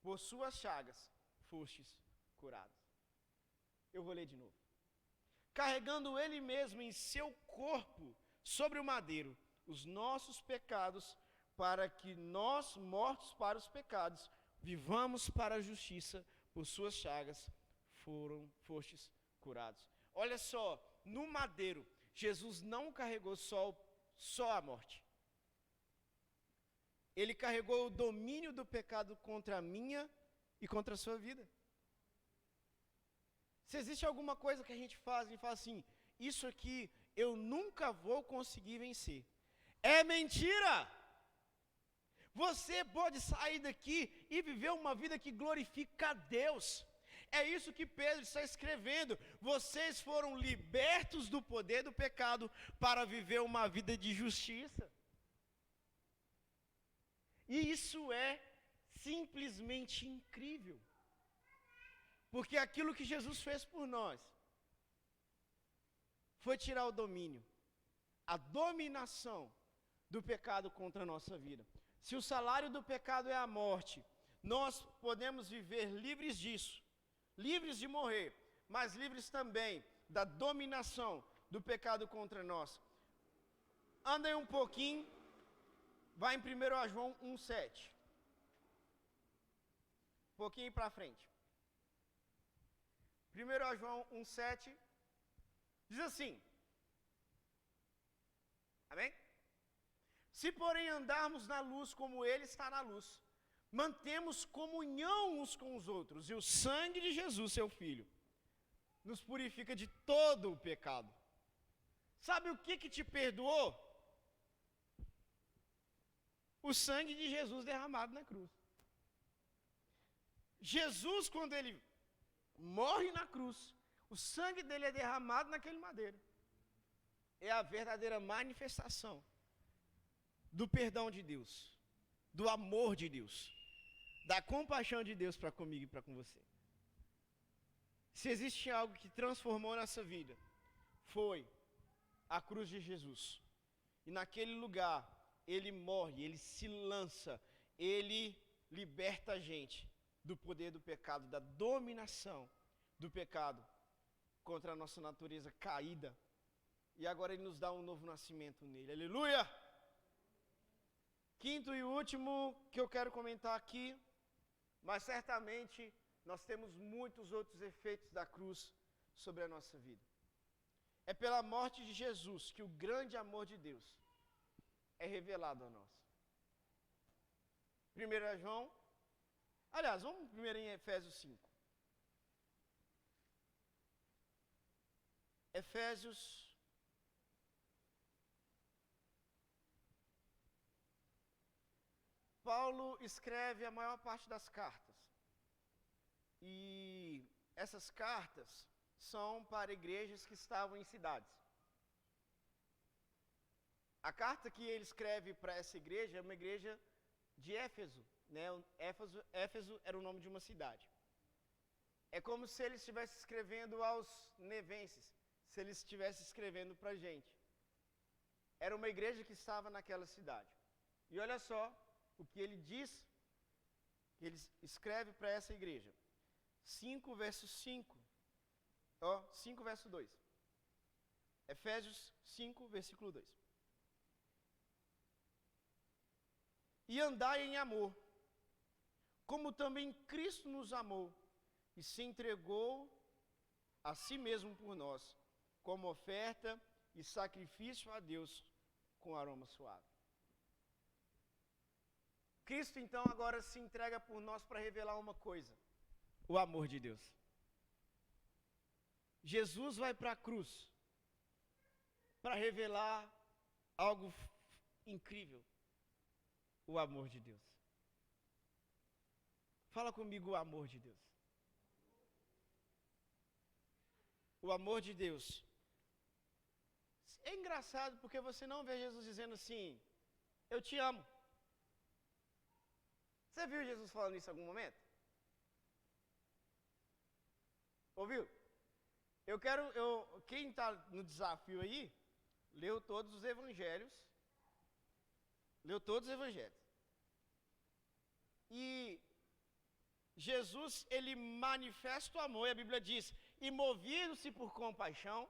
por suas chagas fostes curados. Eu vou ler de novo. Carregando ele mesmo em seu corpo sobre o madeiro os nossos pecados, para que nós, mortos para os pecados, vivamos para a justiça, por suas chagas fostes curados. Olha só, no madeiro, Jesus não carregou só a morte. Ele carregou o domínio do pecado contra a minha e contra a sua vida. Se existe alguma coisa que a gente faz e fala assim, isso aqui eu nunca vou conseguir vencer, é mentira! Você pode sair daqui e viver uma vida que glorifica a Deus. É isso que Pedro está escrevendo. Vocês foram libertos do poder do pecado para viver uma vida de justiça. E isso é simplesmente incrível. Porque aquilo que Jesus fez por nós foi tirar o domínio, a dominação do pecado contra a nossa vida. Se o salário do pecado é a morte, nós podemos viver livres disso, livres de morrer, mas livres também da dominação do pecado contra nós. Anda aí um pouquinho, vai em 1 João 1,7. Um pouquinho para frente. 1 João 1,7 diz assim, amém? Se porém andarmos na luz como ele está na luz, mantemos comunhão uns com os outros, e o sangue de Jesus, seu Filho, nos purifica de todo o pecado. Sabe o que te perdoou? O sangue de Jesus derramado na cruz. Jesus, quando ele morre na cruz, o sangue dele é derramado naquele madeiro. É a verdadeira manifestação do perdão de Deus, do amor de Deus, da compaixão de Deus para comigo e para com você. Se existe algo que transformou nossa vida, foi a cruz de Jesus. E naquele lugar, ele morre, ele se lança, ele liberta a gente do poder do pecado, da dominação do pecado contra a nossa natureza caída. E agora ele nos dá um novo nascimento nele. Aleluia! Quinto e último que eu quero comentar aqui, mas certamente nós temos muitos outros efeitos da cruz sobre a nossa vida. É pela morte de Jesus que o grande amor de Deus é revelado a nós. 1 João, aliás, vamos primeiro em Efésios 5. Efésios Paulo escreve a maior parte das cartas. E essas cartas são para igrejas que estavam em cidades. A carta que ele escreve para essa igreja é uma igreja de Éfeso, né? Éfeso era o nome de uma cidade. É como se ele estivesse escrevendo aos nevenses, se ele estivesse escrevendo para a gente. Era uma igreja que estava naquela cidade. E olha só o que ele diz, que ele escreve para essa igreja. 5 verso 5. 5 verso 2. Efésios 5, versículo 2. E andai em amor, como também Cristo nos amou e se entregou a si mesmo por nós, como oferta e sacrifício a Deus com aroma suave. Cristo então agora se entrega por nós para revelar uma coisa: o amor de Deus. Jesus vai para a cruz para revelar algo incrível: o amor de Deus. Fala comigo, o amor de Deus. O amor de Deus. É engraçado porque você não vê Jesus dizendo assim: eu te amo. Você viu Jesus falando isso em algum momento? Ouviu? Quem está no desafio aí, leu todos os evangelhos. Leu todos os evangelhos. E Jesus, ele manifesta o amor, e a Bíblia diz, e movido-se por compaixão.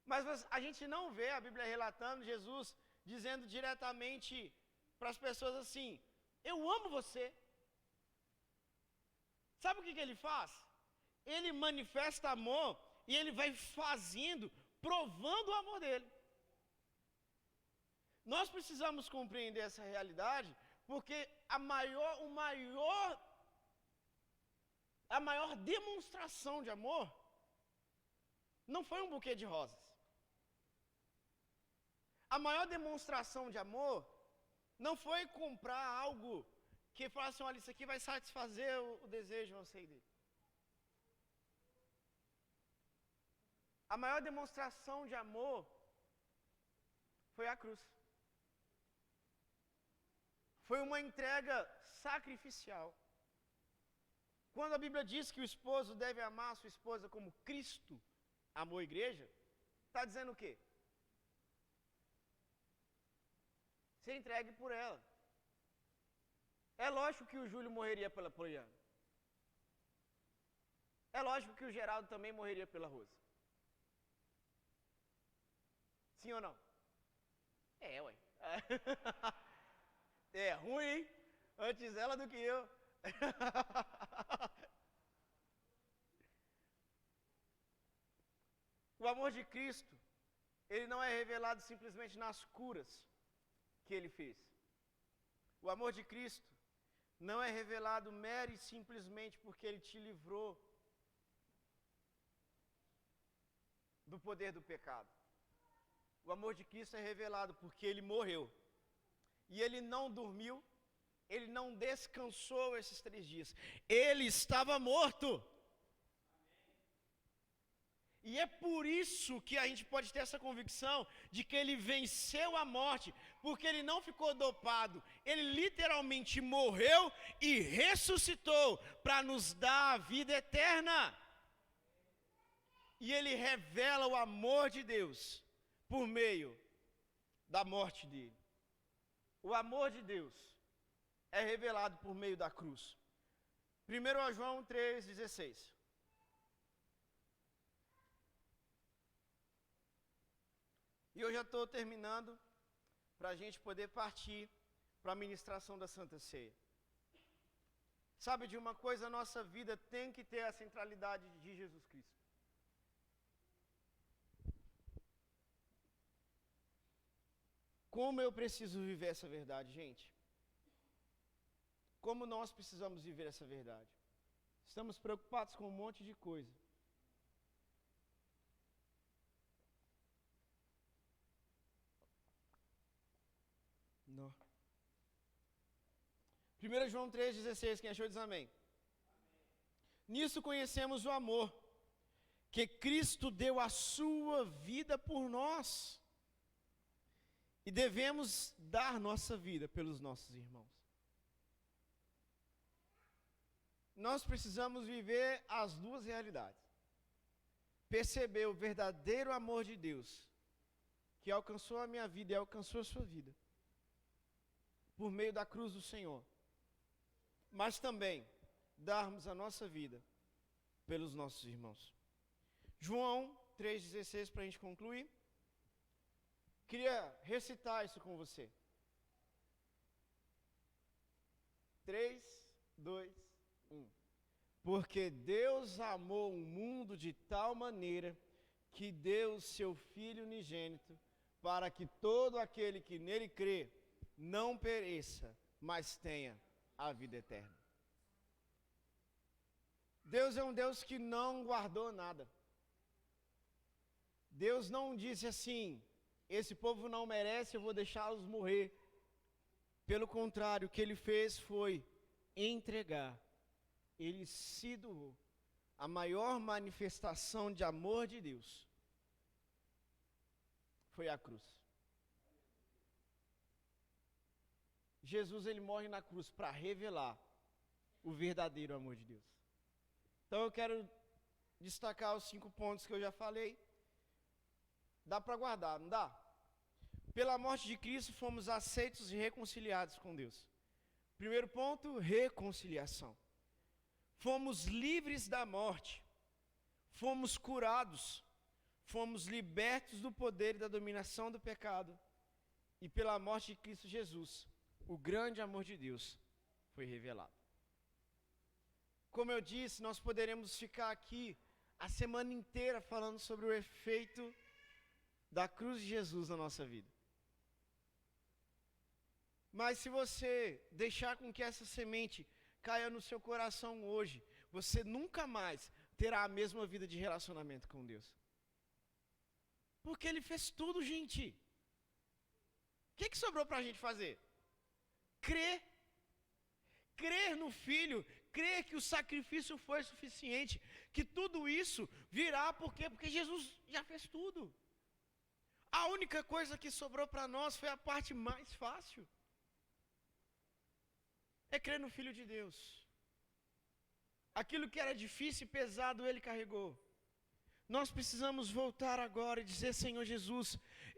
Mas a gente não vê a Bíblia relatando Jesus dizendo diretamente para as pessoas assim: eu amo você. Sabe o que ele faz? Ele manifesta amor e ele vai fazendo, provando o amor dele. Nós precisamos compreender essa realidade, porque a maior demonstração de amor não foi um buquê de rosas. A maior demonstração de amor não foi comprar algo que falasse assim: olha, isso aqui vai satisfazer o desejo, eu sei dele. A maior demonstração de amor foi a cruz. Foi uma entrega sacrificial. Quando a Bíblia diz que o esposo deve amar a sua esposa como Cristo amou a igreja, está dizendo o quê? Se entregue por ela. É lógico que o Júlio morreria pela Poliana. É lógico que o Geraldo também morreria pela Rosa. Sim ou não? É, ué. É ruim, hein? Antes ela do que eu. O amor de Cristo, ele não é revelado simplesmente nas curas que ele fez. O amor de Cristo não é revelado mero e simplesmente porque ele te livrou do poder do pecado. O amor de Cristo é revelado porque ele morreu. E ele não dormiu, ele não descansou esses 3 dias. Ele estava morto. E é por isso que a gente pode ter essa convicção de que ele venceu a morte, porque ele não ficou dopado, ele literalmente morreu e ressuscitou para nos dar a vida eterna. E ele revela o amor de Deus por meio da morte dele. O amor de Deus é revelado por meio da cruz. 1 João 3,16. E eu já estou terminando para a gente poder partir para a ministração da Santa Ceia. Sabe de uma coisa, a nossa vida tem que ter a centralidade de Jesus Cristo. Como eu preciso viver essa verdade, gente? Como nós precisamos viver essa verdade? Estamos preocupados com um monte de coisa. Não. 1 João 3,16, quem achou diz amém. Nisso conhecemos o amor, que Cristo deu a sua vida por nós. E devemos dar nossa vida pelos nossos irmãos. Nós precisamos viver as duas realidades. Perceber o verdadeiro amor de Deus, que alcançou a minha vida e alcançou a sua vida, por meio da cruz do Senhor. Mas também darmos a nossa vida pelos nossos irmãos. João 3,16, para a gente concluir. Queria recitar isso com você. 3, 2, 1. Porque Deus amou o mundo de tal maneira que deu o seu Filho unigênito, para que todo aquele que nele crê não pereça, mas tenha a vida eterna. Deus é um Deus que não guardou nada. Deus não disse assim: esse povo não merece, eu vou deixá-los morrer. Pelo contrário, o que ele fez foi entregar. Ele se doou. A maior manifestação de amor de Deus foi a cruz. Jesus, ele morre na cruz para revelar o verdadeiro amor de Deus. Então eu quero destacar os 5 pontos que eu já falei. Dá para guardar, não dá? Pela morte de Cristo fomos aceitos e reconciliados com Deus. Primeiro ponto, reconciliação. Fomos livres da morte. Fomos curados. Fomos libertos do poder e da dominação do pecado. E pela morte de Cristo Jesus, o grande amor de Deus foi revelado. Como eu disse, nós poderemos ficar aqui a semana inteira falando sobre o efeito da cruz de Jesus na nossa vida. Mas se você deixar com que essa semente caia no seu coração hoje, você nunca mais terá a mesma vida de relacionamento com Deus. Porque Ele fez tudo, gente. O que sobrou para a gente fazer? Crer. Crer no Filho, crer que o sacrifício foi suficiente, que tudo isso virá, por quê? Porque Jesus já fez tudo. A única coisa que sobrou para nós foi a parte mais fácil. É crer no Filho de Deus. Aquilo que era difícil e pesado, Ele carregou. Nós precisamos voltar agora e dizer: Senhor Jesus,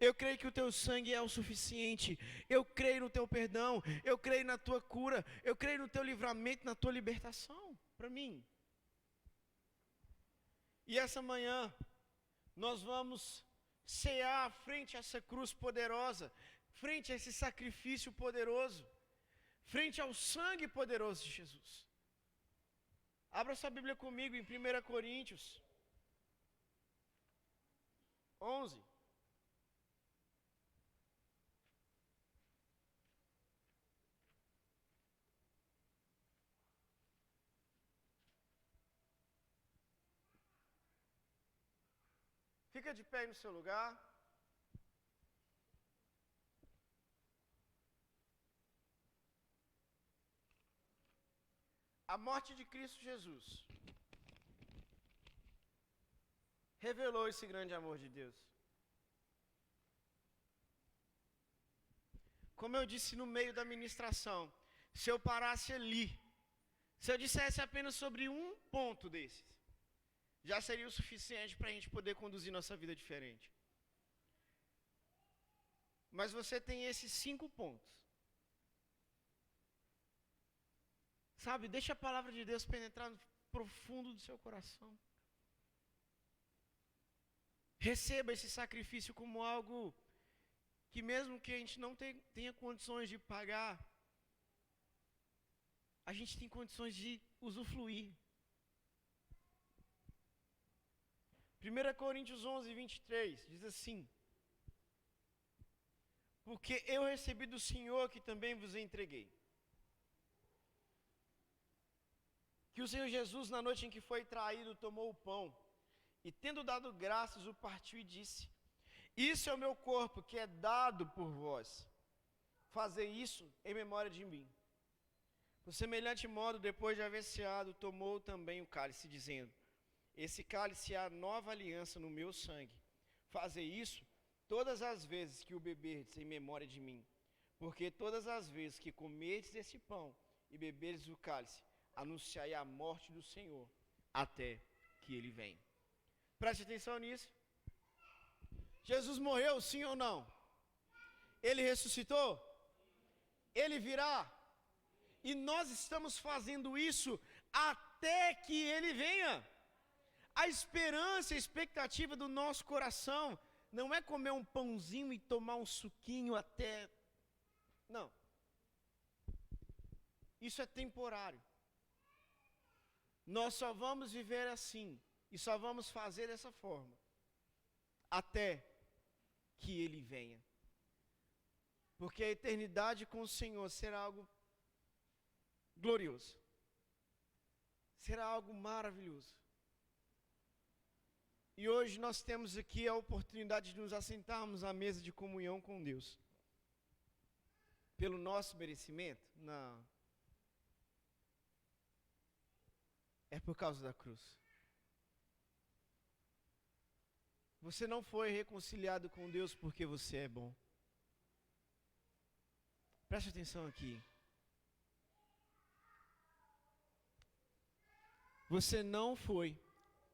eu creio que o Teu sangue é o suficiente. Eu creio no Teu perdão. Eu creio na Tua cura. Eu creio no Teu livramento, na Tua libertação para mim. E essa manhã, nós vamos cear frente a essa cruz poderosa, frente a esse sacrifício poderoso, frente ao sangue poderoso de Jesus. Abra sua Bíblia comigo em 1 Coríntios 11. Fica de pé aí no seu lugar. A morte de Cristo Jesus revelou esse grande amor de Deus. como eu disse no meio da ministração, se eu parasse ali, se eu dissesse apenas sobre um ponto desses, já seria o suficiente para a gente poder conduzir nossa vida diferente. Mas você tem esses 5 pontos. Sabe, deixa a palavra de Deus penetrar no profundo do seu coração. Receba esse sacrifício como algo que mesmo que a gente não tenha condições de pagar, a gente tem condições de usufruir. 1 Coríntios 11, 23, diz assim: porque eu recebi do Senhor que também vos entreguei. Que o Senhor Jesus, na noite em que foi traído, tomou o pão, e tendo dado graças, o partiu e disse: isso é o meu corpo, que é dado por vós. Fazei isso em memória de mim. Por semelhante modo, depois de haver ceado, tomou também o cálice, dizendo: esse cálice é a nova aliança no meu sangue. Fazei isso todas as vezes que o beberdes em memória de mim. Porque todas as vezes que comerdes esse pão e beberdes o cálice, anunciai a morte do Senhor, até que Ele venha. Preste atenção nisso. Jesus morreu, sim ou não? Ele ressuscitou? Ele virá? E nós estamos fazendo isso até que Ele venha. A esperança, a expectativa do nosso coração não é comer um pãozinho e tomar um suquinho até... Não. Isso é temporário. Nós só vamos viver assim e só vamos fazer dessa forma até que Ele venha. Porque a eternidade com o Senhor será algo glorioso. Será algo maravilhoso. E hoje nós temos aqui a oportunidade de nos assentarmos à mesa de comunhão com Deus. Pelo nosso merecimento? Não. É por causa da cruz. Você não foi reconciliado com Deus porque você é bom. Preste atenção aqui. Você não foi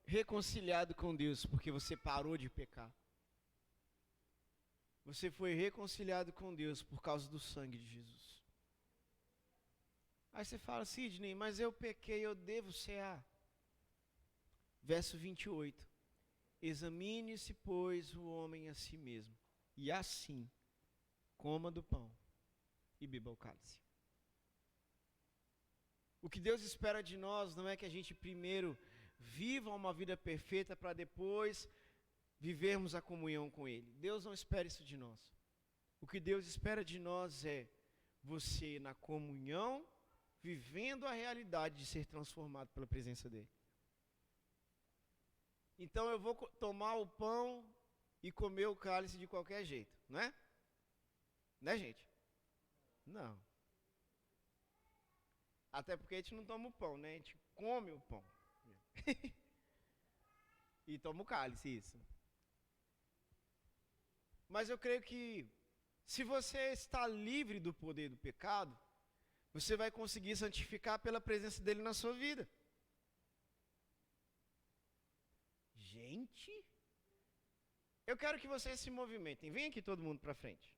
reconciliado com Deus porque você parou de pecar. Você foi reconciliado com Deus por causa do sangue de Jesus. Aí você fala: Sidney, mas eu pequei, eu devo cear. Verso 28. Examine-se, pois, o homem a si mesmo, e assim coma do pão e beba o cálice. O que Deus espera de nós não é que a gente primeiro viva uma vida perfeita para depois vivermos a comunhão com Ele. Deus não espera isso de nós. O que Deus espera de nós é você na comunhão, vivendo a realidade de ser transformado pela presença dEle. Então eu vou tomar o pão e comer o cálice de qualquer jeito, não é? Né, gente? Não. Até porque a gente não toma o pão, né? A gente come o pão. E toma o cálice, isso. Mas eu creio que se você está livre do poder do pecado, você vai conseguir santificar pela presença dele na sua vida. Gente, eu quero que vocês se movimentem. Vem aqui todo mundo para frente.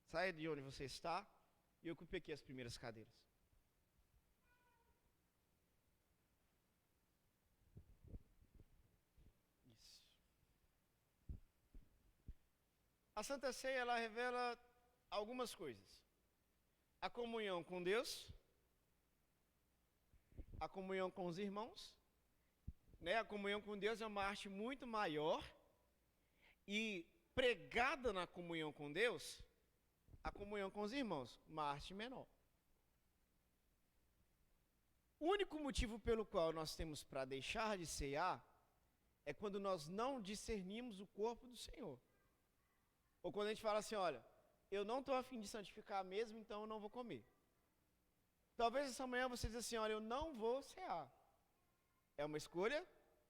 Saia de onde você está e ocupe aqui as primeiras cadeiras. Isso. A Santa Ceia, ela revela algumas coisas. A comunhão com Deus, a comunhão com os irmãos, né? A comunhão com Deus é uma arte muito maior, e pregada na comunhão com Deus, a comunhão com os irmãos, uma arte menor. O único motivo pelo qual nós temos para deixar de cear é quando nós não discernimos o corpo do Senhor. Ou quando a gente fala assim: olha, eu não estou a fim de santificar mesmo, então eu não vou comer. Talvez essa manhã você diz assim: olha, eu não vou cear. É uma escolha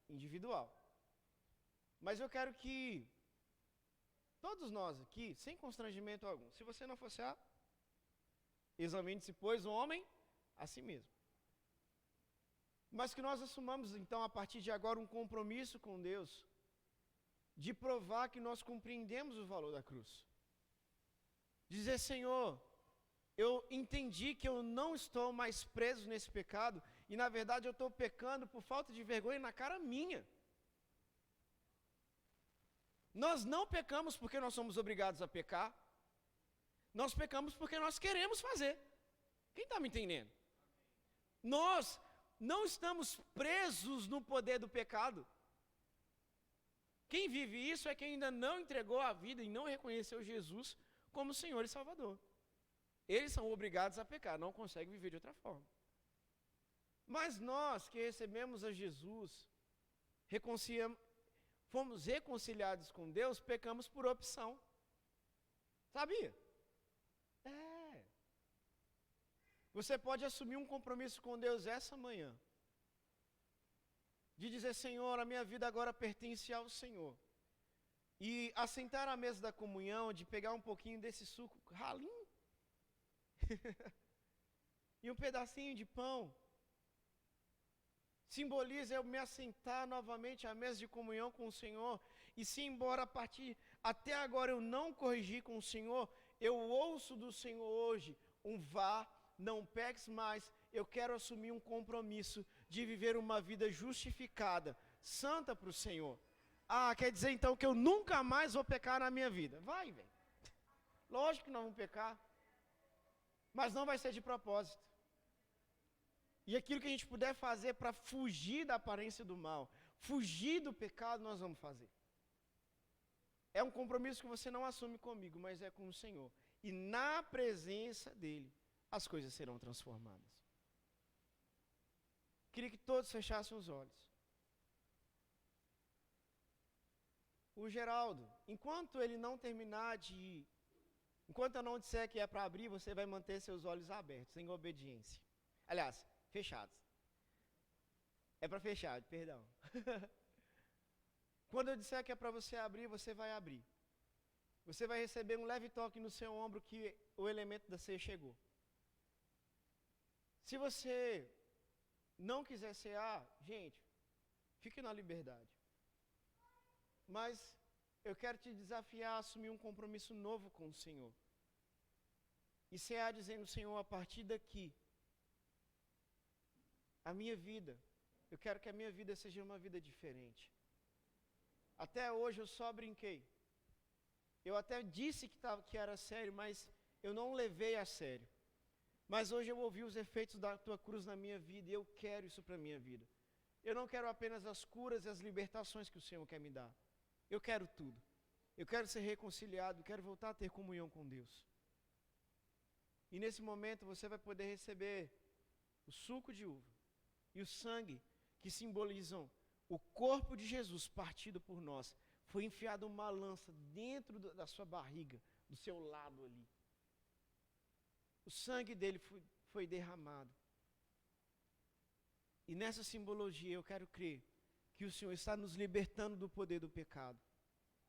individual. Mas eu quero que todos nós aqui, sem constrangimento algum, se você não fosse examine-se, pois, o homem a si mesmo. Mas que nós assumamos, então, a partir de agora, um compromisso com Deus, de provar que nós compreendemos o valor da cruz. Dizer, Senhor, eu entendi que eu não estou mais preso nesse pecado, e na verdade eu estou pecando por falta de vergonha na cara minha. Nós não pecamos porque nós somos obrigados a pecar, nós pecamos porque nós queremos fazer. Quem está me entendendo? Nós não estamos presos no poder do pecado. Quem vive isso é quem ainda não entregou a vida e não reconheceu Jesus como Senhor e Salvador. Eles são obrigados a pecar, não conseguem viver de outra forma. Mas nós que recebemos a Jesus, fomos reconciliados com Deus, pecamos por opção. Sabia? Você pode assumir um compromisso com Deus essa manhã, de dizer, Senhor, a minha vida agora pertence ao Senhor. E assentar à mesa da comunhão, de pegar um pouquinho desse suco ralinho, e um pedacinho de pão, simboliza eu me assentar novamente à mesa de comunhão com o Senhor, e se embora até agora eu não corrigi com o Senhor, eu ouço do Senhor hoje, vá, não peques mais, eu quero assumir um compromisso de viver uma vida justificada, santa para o Senhor. Quer dizer então que eu nunca mais vou pecar na minha vida? Vai, velho. Lógico que nós vamos pecar, mas não vai ser de propósito. E aquilo que a gente puder fazer para fugir da aparência do mal, fugir do pecado, nós vamos fazer. É um compromisso que você não assume comigo, mas é com o Senhor. E na presença dEle, as coisas serão transformadas. Queria que todos fechassem os olhos. O Geraldo, enquanto eu não disser que é para abrir, você vai manter seus olhos abertos, em obediência. Aliás, fechados. É para fechar, perdão. Quando eu disser que é para você abrir, você vai abrir. Você vai receber um leve toque no seu ombro que o elemento da ceia chegou. Se você não quiser cear, gente, fique na liberdade. Mas eu quero te desafiar a assumir um compromisso novo com o Senhor. E cear dizendo, Senhor, a partir daqui, eu quero que a minha vida seja uma vida diferente. Até hoje eu só brinquei. Eu até disse que era sério, mas eu não levei a sério. Mas hoje eu ouvi os efeitos da tua cruz na minha vida e eu quero isso para a minha vida. Eu não quero apenas as curas e as libertações que o Senhor quer me dar. Eu quero tudo. Eu quero ser reconciliado, quero voltar a ter comunhão com Deus. E nesse momento você vai poder receber o suco de uva e o sangue que simbolizam o corpo de Jesus partido por nós. Foi enfiada uma lança dentro da sua barriga, do seu lado ali. O sangue dele foi derramado. E nessa simbologia eu quero crer que o Senhor está nos libertando do poder do pecado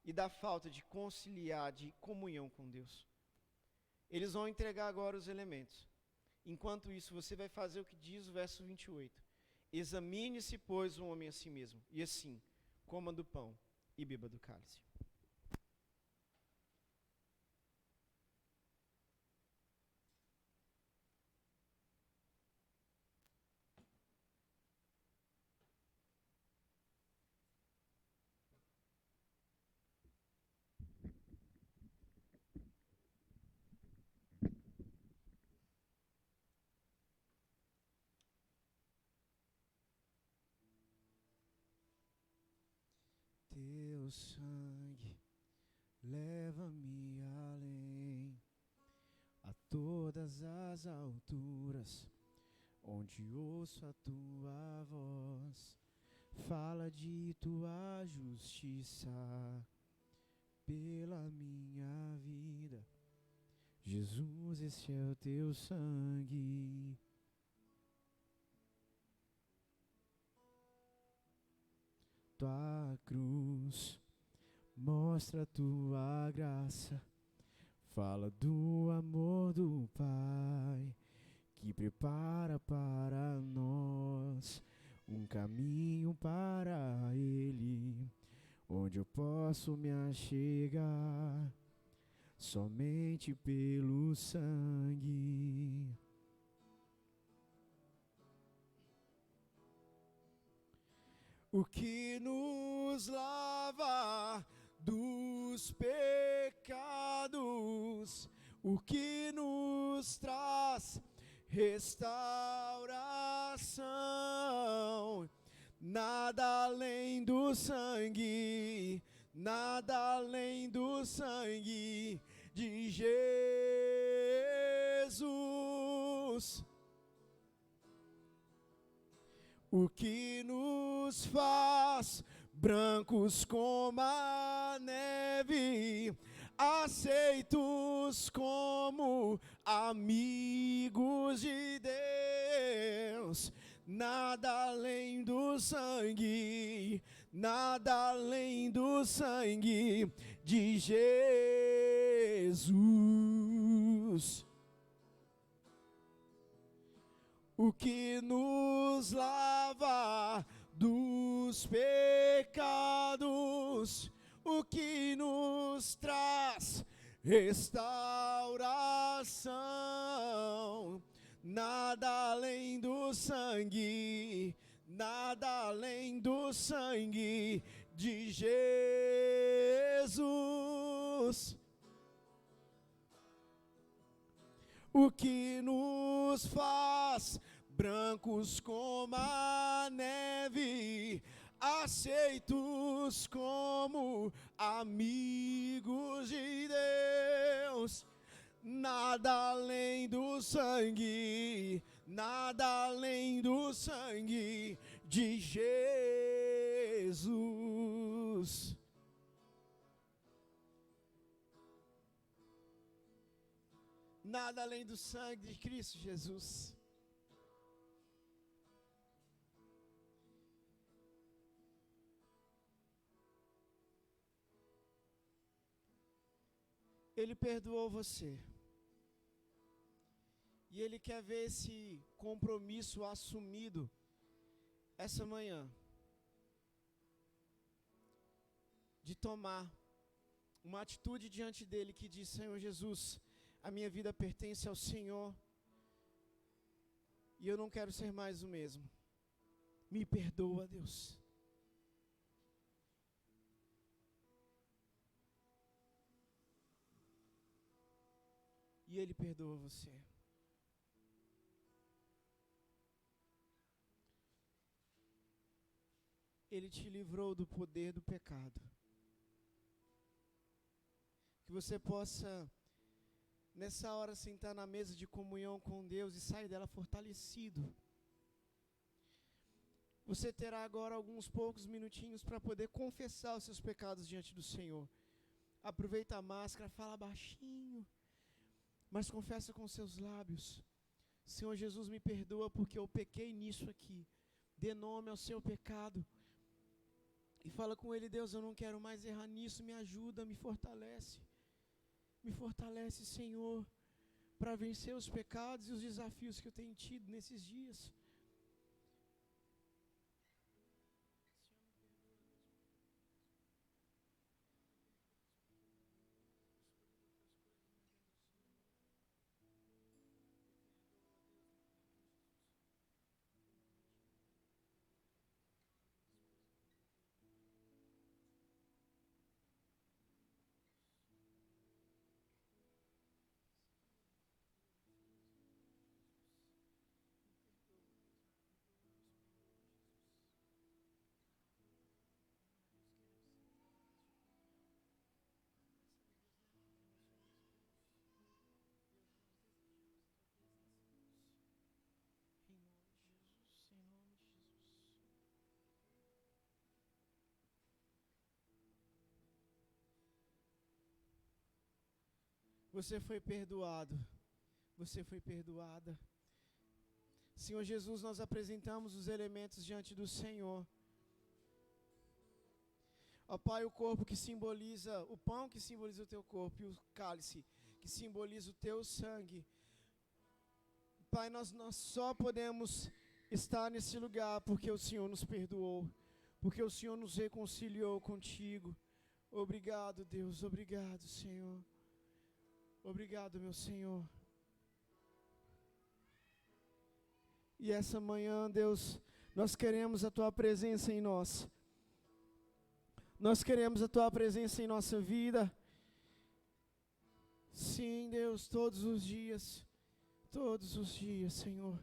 e da falta de conciliar, de comunhão com Deus. Eles vão entregar agora os elementos. Enquanto isso, você vai fazer o que diz o verso 28. Examine-se, pois, o homem a si mesmo, e assim, coma do pão e beba do cálice. Teu sangue leva-me além, a todas as alturas, onde ouço a tua voz, fala de tua justiça pela minha vida. Jesus, esse é o teu sangue. Tua cruz mostra a tua graça, fala do amor do Pai, que prepara para nós um caminho para Ele, onde eu posso me achegar somente pelo sangue. O que nos lava dos pecados, o que nos traz restauração, nada além do sangue, nada além do sangue de Jesus. O que nos faz brancos como a neve, aceitos como amigos de Deus, nada além do sangue, nada além do sangue de Jesus. O que nos lava dos pecados, o que nos traz restauração, nada além do sangue, nada além do sangue de Jesus. O que nos faz brancos como a neve, aceitos como amigos de Deus, nada além do sangue, nada além do sangue de Jesus. Nada além do sangue de Cristo Jesus. Ele perdoou você. E Ele quer ver esse compromisso assumido essa manhã. De tomar uma atitude diante dEle que diz: Senhor Jesus, a minha vida pertence ao Senhor e eu não quero ser mais o mesmo. Me perdoa, Deus. E Ele perdoa você. Ele te livrou do poder do pecado. Que você possa, nessa hora, sentar na mesa de comunhão com Deus e sair dela fortalecido. Você terá agora alguns poucos minutinhos para poder confessar os seus pecados diante do Senhor. Aproveita a máscara, fala baixinho, mas confessa com seus lábios: Senhor Jesus, me perdoa porque eu pequei nisso aqui. Dê nome ao seu pecado. E fala com Ele: Deus, eu não quero mais errar nisso, me ajuda, me fortalece. Me fortalece, Senhor, para vencer os pecados e os desafios que eu tenho tido nesses dias. Você foi perdoado. Você foi perdoada. Senhor Jesus, nós apresentamos os elementos diante do Senhor. Ó Pai, o corpo que simboliza, o pão que simboliza o teu corpo e o cálice que simboliza o teu sangue. Pai, nós só podemos estar nesse lugar porque o Senhor nos perdoou, porque o Senhor nos reconciliou contigo. Obrigado, Deus, obrigado, Senhor. Obrigado, meu Senhor. E essa manhã, Deus, nós queremos a Tua presença em nós. Nós queremos a Tua presença em nossa vida. Sim, Deus, todos os dias, Senhor.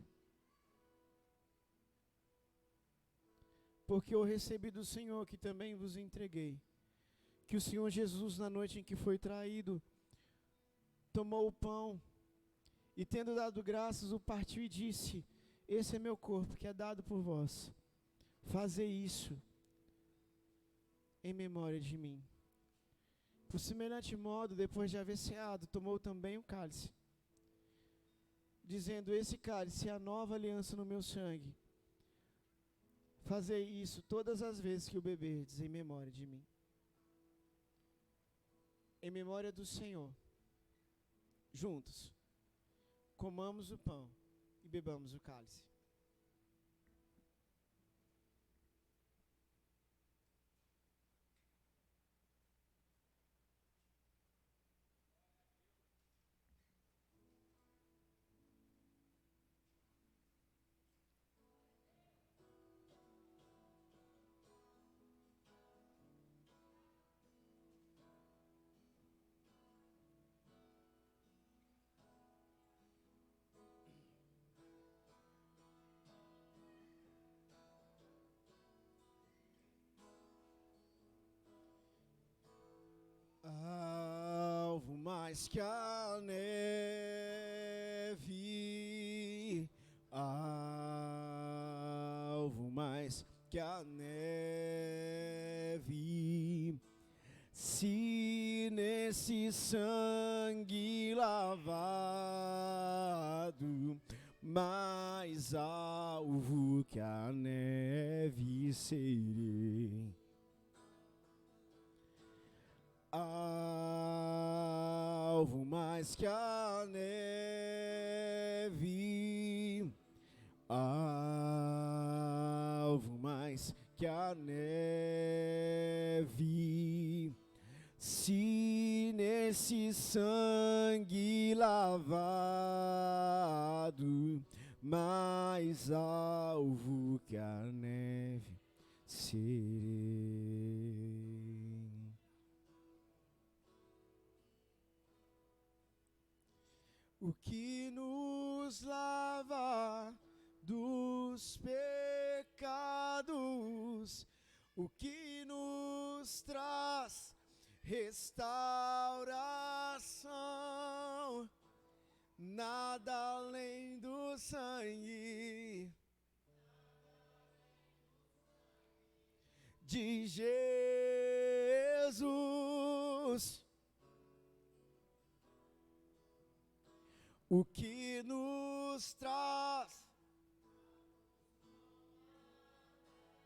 Porque eu recebi do Senhor que também vos entreguei, que o Senhor Jesus, na noite em que foi traído, tomou o pão e, tendo dado graças, o partiu e disse: esse é meu corpo que é dado por vós. Fazei isso em memória de mim. Por semelhante modo, depois de haver ceado, tomou também o cálice, dizendo: esse cálice é a nova aliança no meu sangue. Fazei isso todas as vezes que o beberdes em memória de mim. Em memória do Senhor, juntos, comamos o pão e bebamos o cálice. Alvo mais que a neve, alvo mais que a neve, se nesse sangue lavado, mais alvo que a neve serei. Alvo mais que a neve, alvo mais que a neve, se nesse sangue lavado, mais alvo que a neve serei. O que nos lava dos pecados, o que nos traz restauração, nada além do sangue de Jesus. O que nos traz,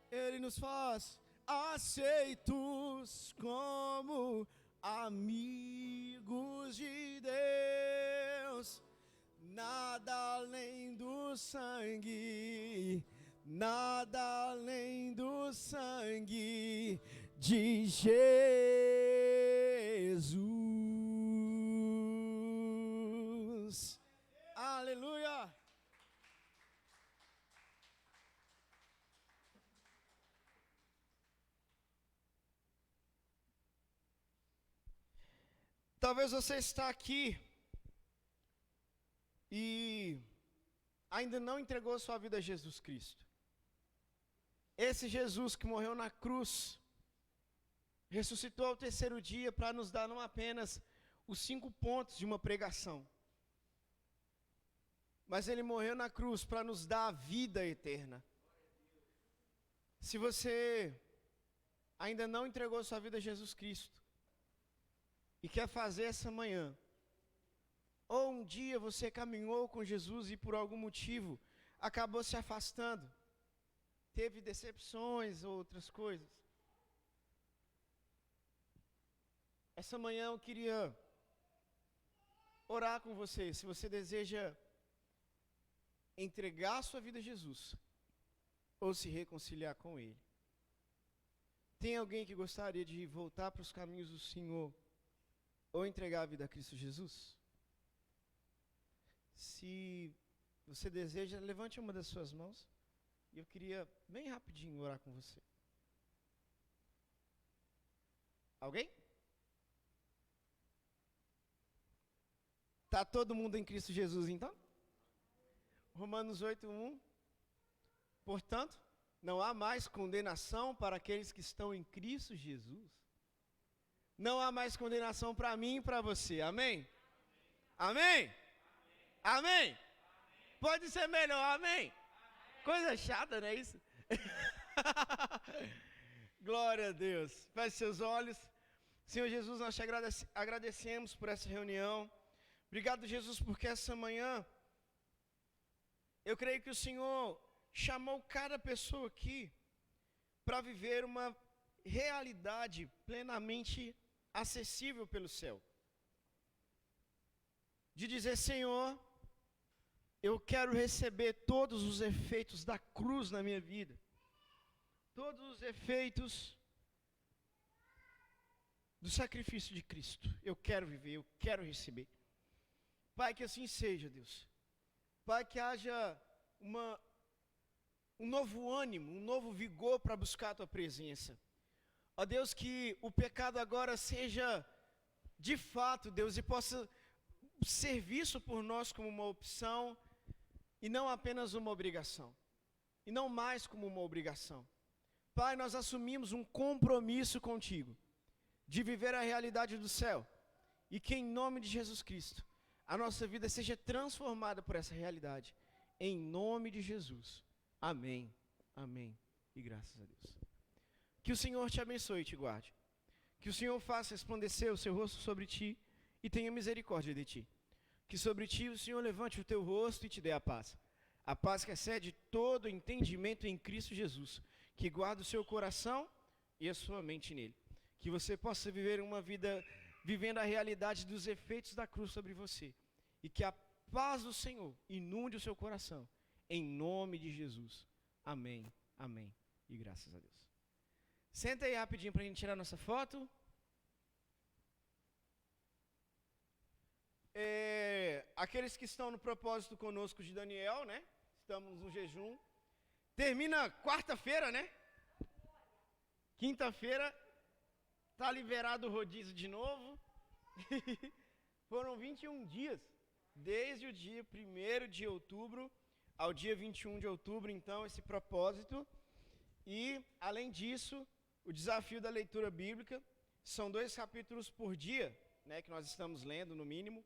Ele nos faz aceitos como amigos de Deus. Nada além do sangue, nada além do sangue de Jesus. Aleluia! Talvez você está aqui e ainda não entregou sua vida a Jesus Cristo. Esse Jesus que morreu na cruz, ressuscitou ao terceiro dia para nos dar não apenas os 5 pontos de uma pregação, mas Ele morreu na cruz para nos dar a vida eterna. Se você ainda não entregou sua vida a Jesus Cristo e quer fazer essa manhã, ou um dia você caminhou com Jesus e por algum motivo acabou se afastando, teve decepções ou outras coisas, essa manhã eu queria orar com você. Se você deseja entregar a sua vida a Jesus, ou se reconciliar com Ele. Tem alguém que gostaria de voltar para os caminhos do Senhor, ou entregar a vida a Cristo Jesus? Se você deseja, levante uma das suas mãos. E eu queria, bem rapidinho, orar com você. Alguém? Está todo mundo em Cristo Jesus, então? Romanos 8:1. Portanto, não há mais condenação para aqueles que estão em Cristo Jesus. Não há mais condenação para mim e para você. Amém? Amém? Amém? Pode ser melhor, amém? Coisa chata, não é isso? Glória a Deus. Feche seus olhos. Senhor Jesus, nós te agradecemos por essa reunião. Obrigado, Jesus, porque essa manhã eu creio que o Senhor chamou cada pessoa aqui para viver uma realidade plenamente acessível pelo céu. De dizer, Senhor, eu quero receber todos os efeitos da cruz na minha vida. Todos os efeitos do sacrifício de Cristo. Eu quero viver, eu quero receber. Pai, que assim seja, Deus. Pai, que haja um novo ânimo, um novo vigor para buscar a Tua presença. Ó Deus, que o pecado agora seja de fato, Deus, e possa ser visto por nós como uma opção e não apenas uma obrigação. E não mais como uma obrigação. Pai, nós assumimos um compromisso contigo de viver a realidade do céu. E que em nome de Jesus Cristo, a nossa vida seja transformada por essa realidade. Em nome de Jesus. Amém. Amém. E graças a Deus. Que o Senhor te abençoe e te guarde. Que o Senhor faça resplandecer o seu rosto sobre ti e tenha misericórdia de ti. Que sobre ti o Senhor levante o teu rosto e te dê a paz. A paz que excede todo entendimento em Cristo Jesus. Que guarda o seu coração e a sua mente nele. Que você possa viver uma vida vivendo a realidade dos efeitos da cruz sobre você. E que a paz do Senhor inunde o seu coração. Em nome de Jesus. Amém. Amém. E graças a Deus. Senta aí rapidinho para a gente tirar nossa foto. Aqueles que estão no propósito conosco de Daniel, né? Estamos no jejum. Termina quarta-feira, né? Quinta-feira está liberado o rodízio de novo. Foram 21 dias, desde o dia 1º de outubro ao dia 21 de outubro, então, esse propósito. E, além disso, o desafio da leitura bíblica, são 2 capítulos por dia, né, que nós estamos lendo, no mínimo.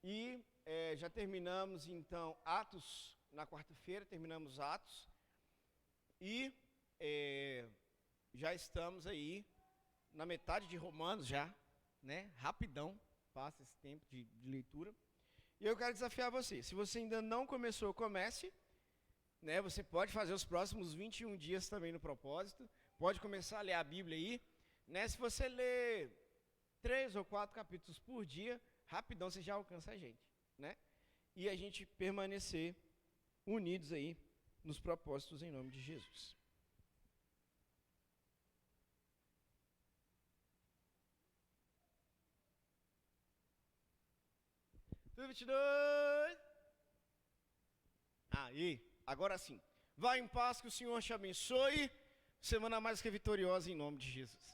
E já terminamos, então, Atos, na quarta-feira, terminamos Atos. E já estamos aí na metade de Romanos já, né? Rapidão, passa esse tempo de leitura. E eu quero desafiar você, se você ainda não começou, comece. Né? Você pode fazer os próximos 21 dias também no propósito. Pode começar a ler a Bíblia aí. Né? Se você ler 3 ou 4 capítulos por dia, rapidão você já alcança a gente. Né? E a gente permanecer unidos aí nos propósitos em nome de Jesus. Tudo 22. Aí, agora sim. Vá em paz, que o Senhor te abençoe. Semana mais que vitoriosa em nome de Jesus.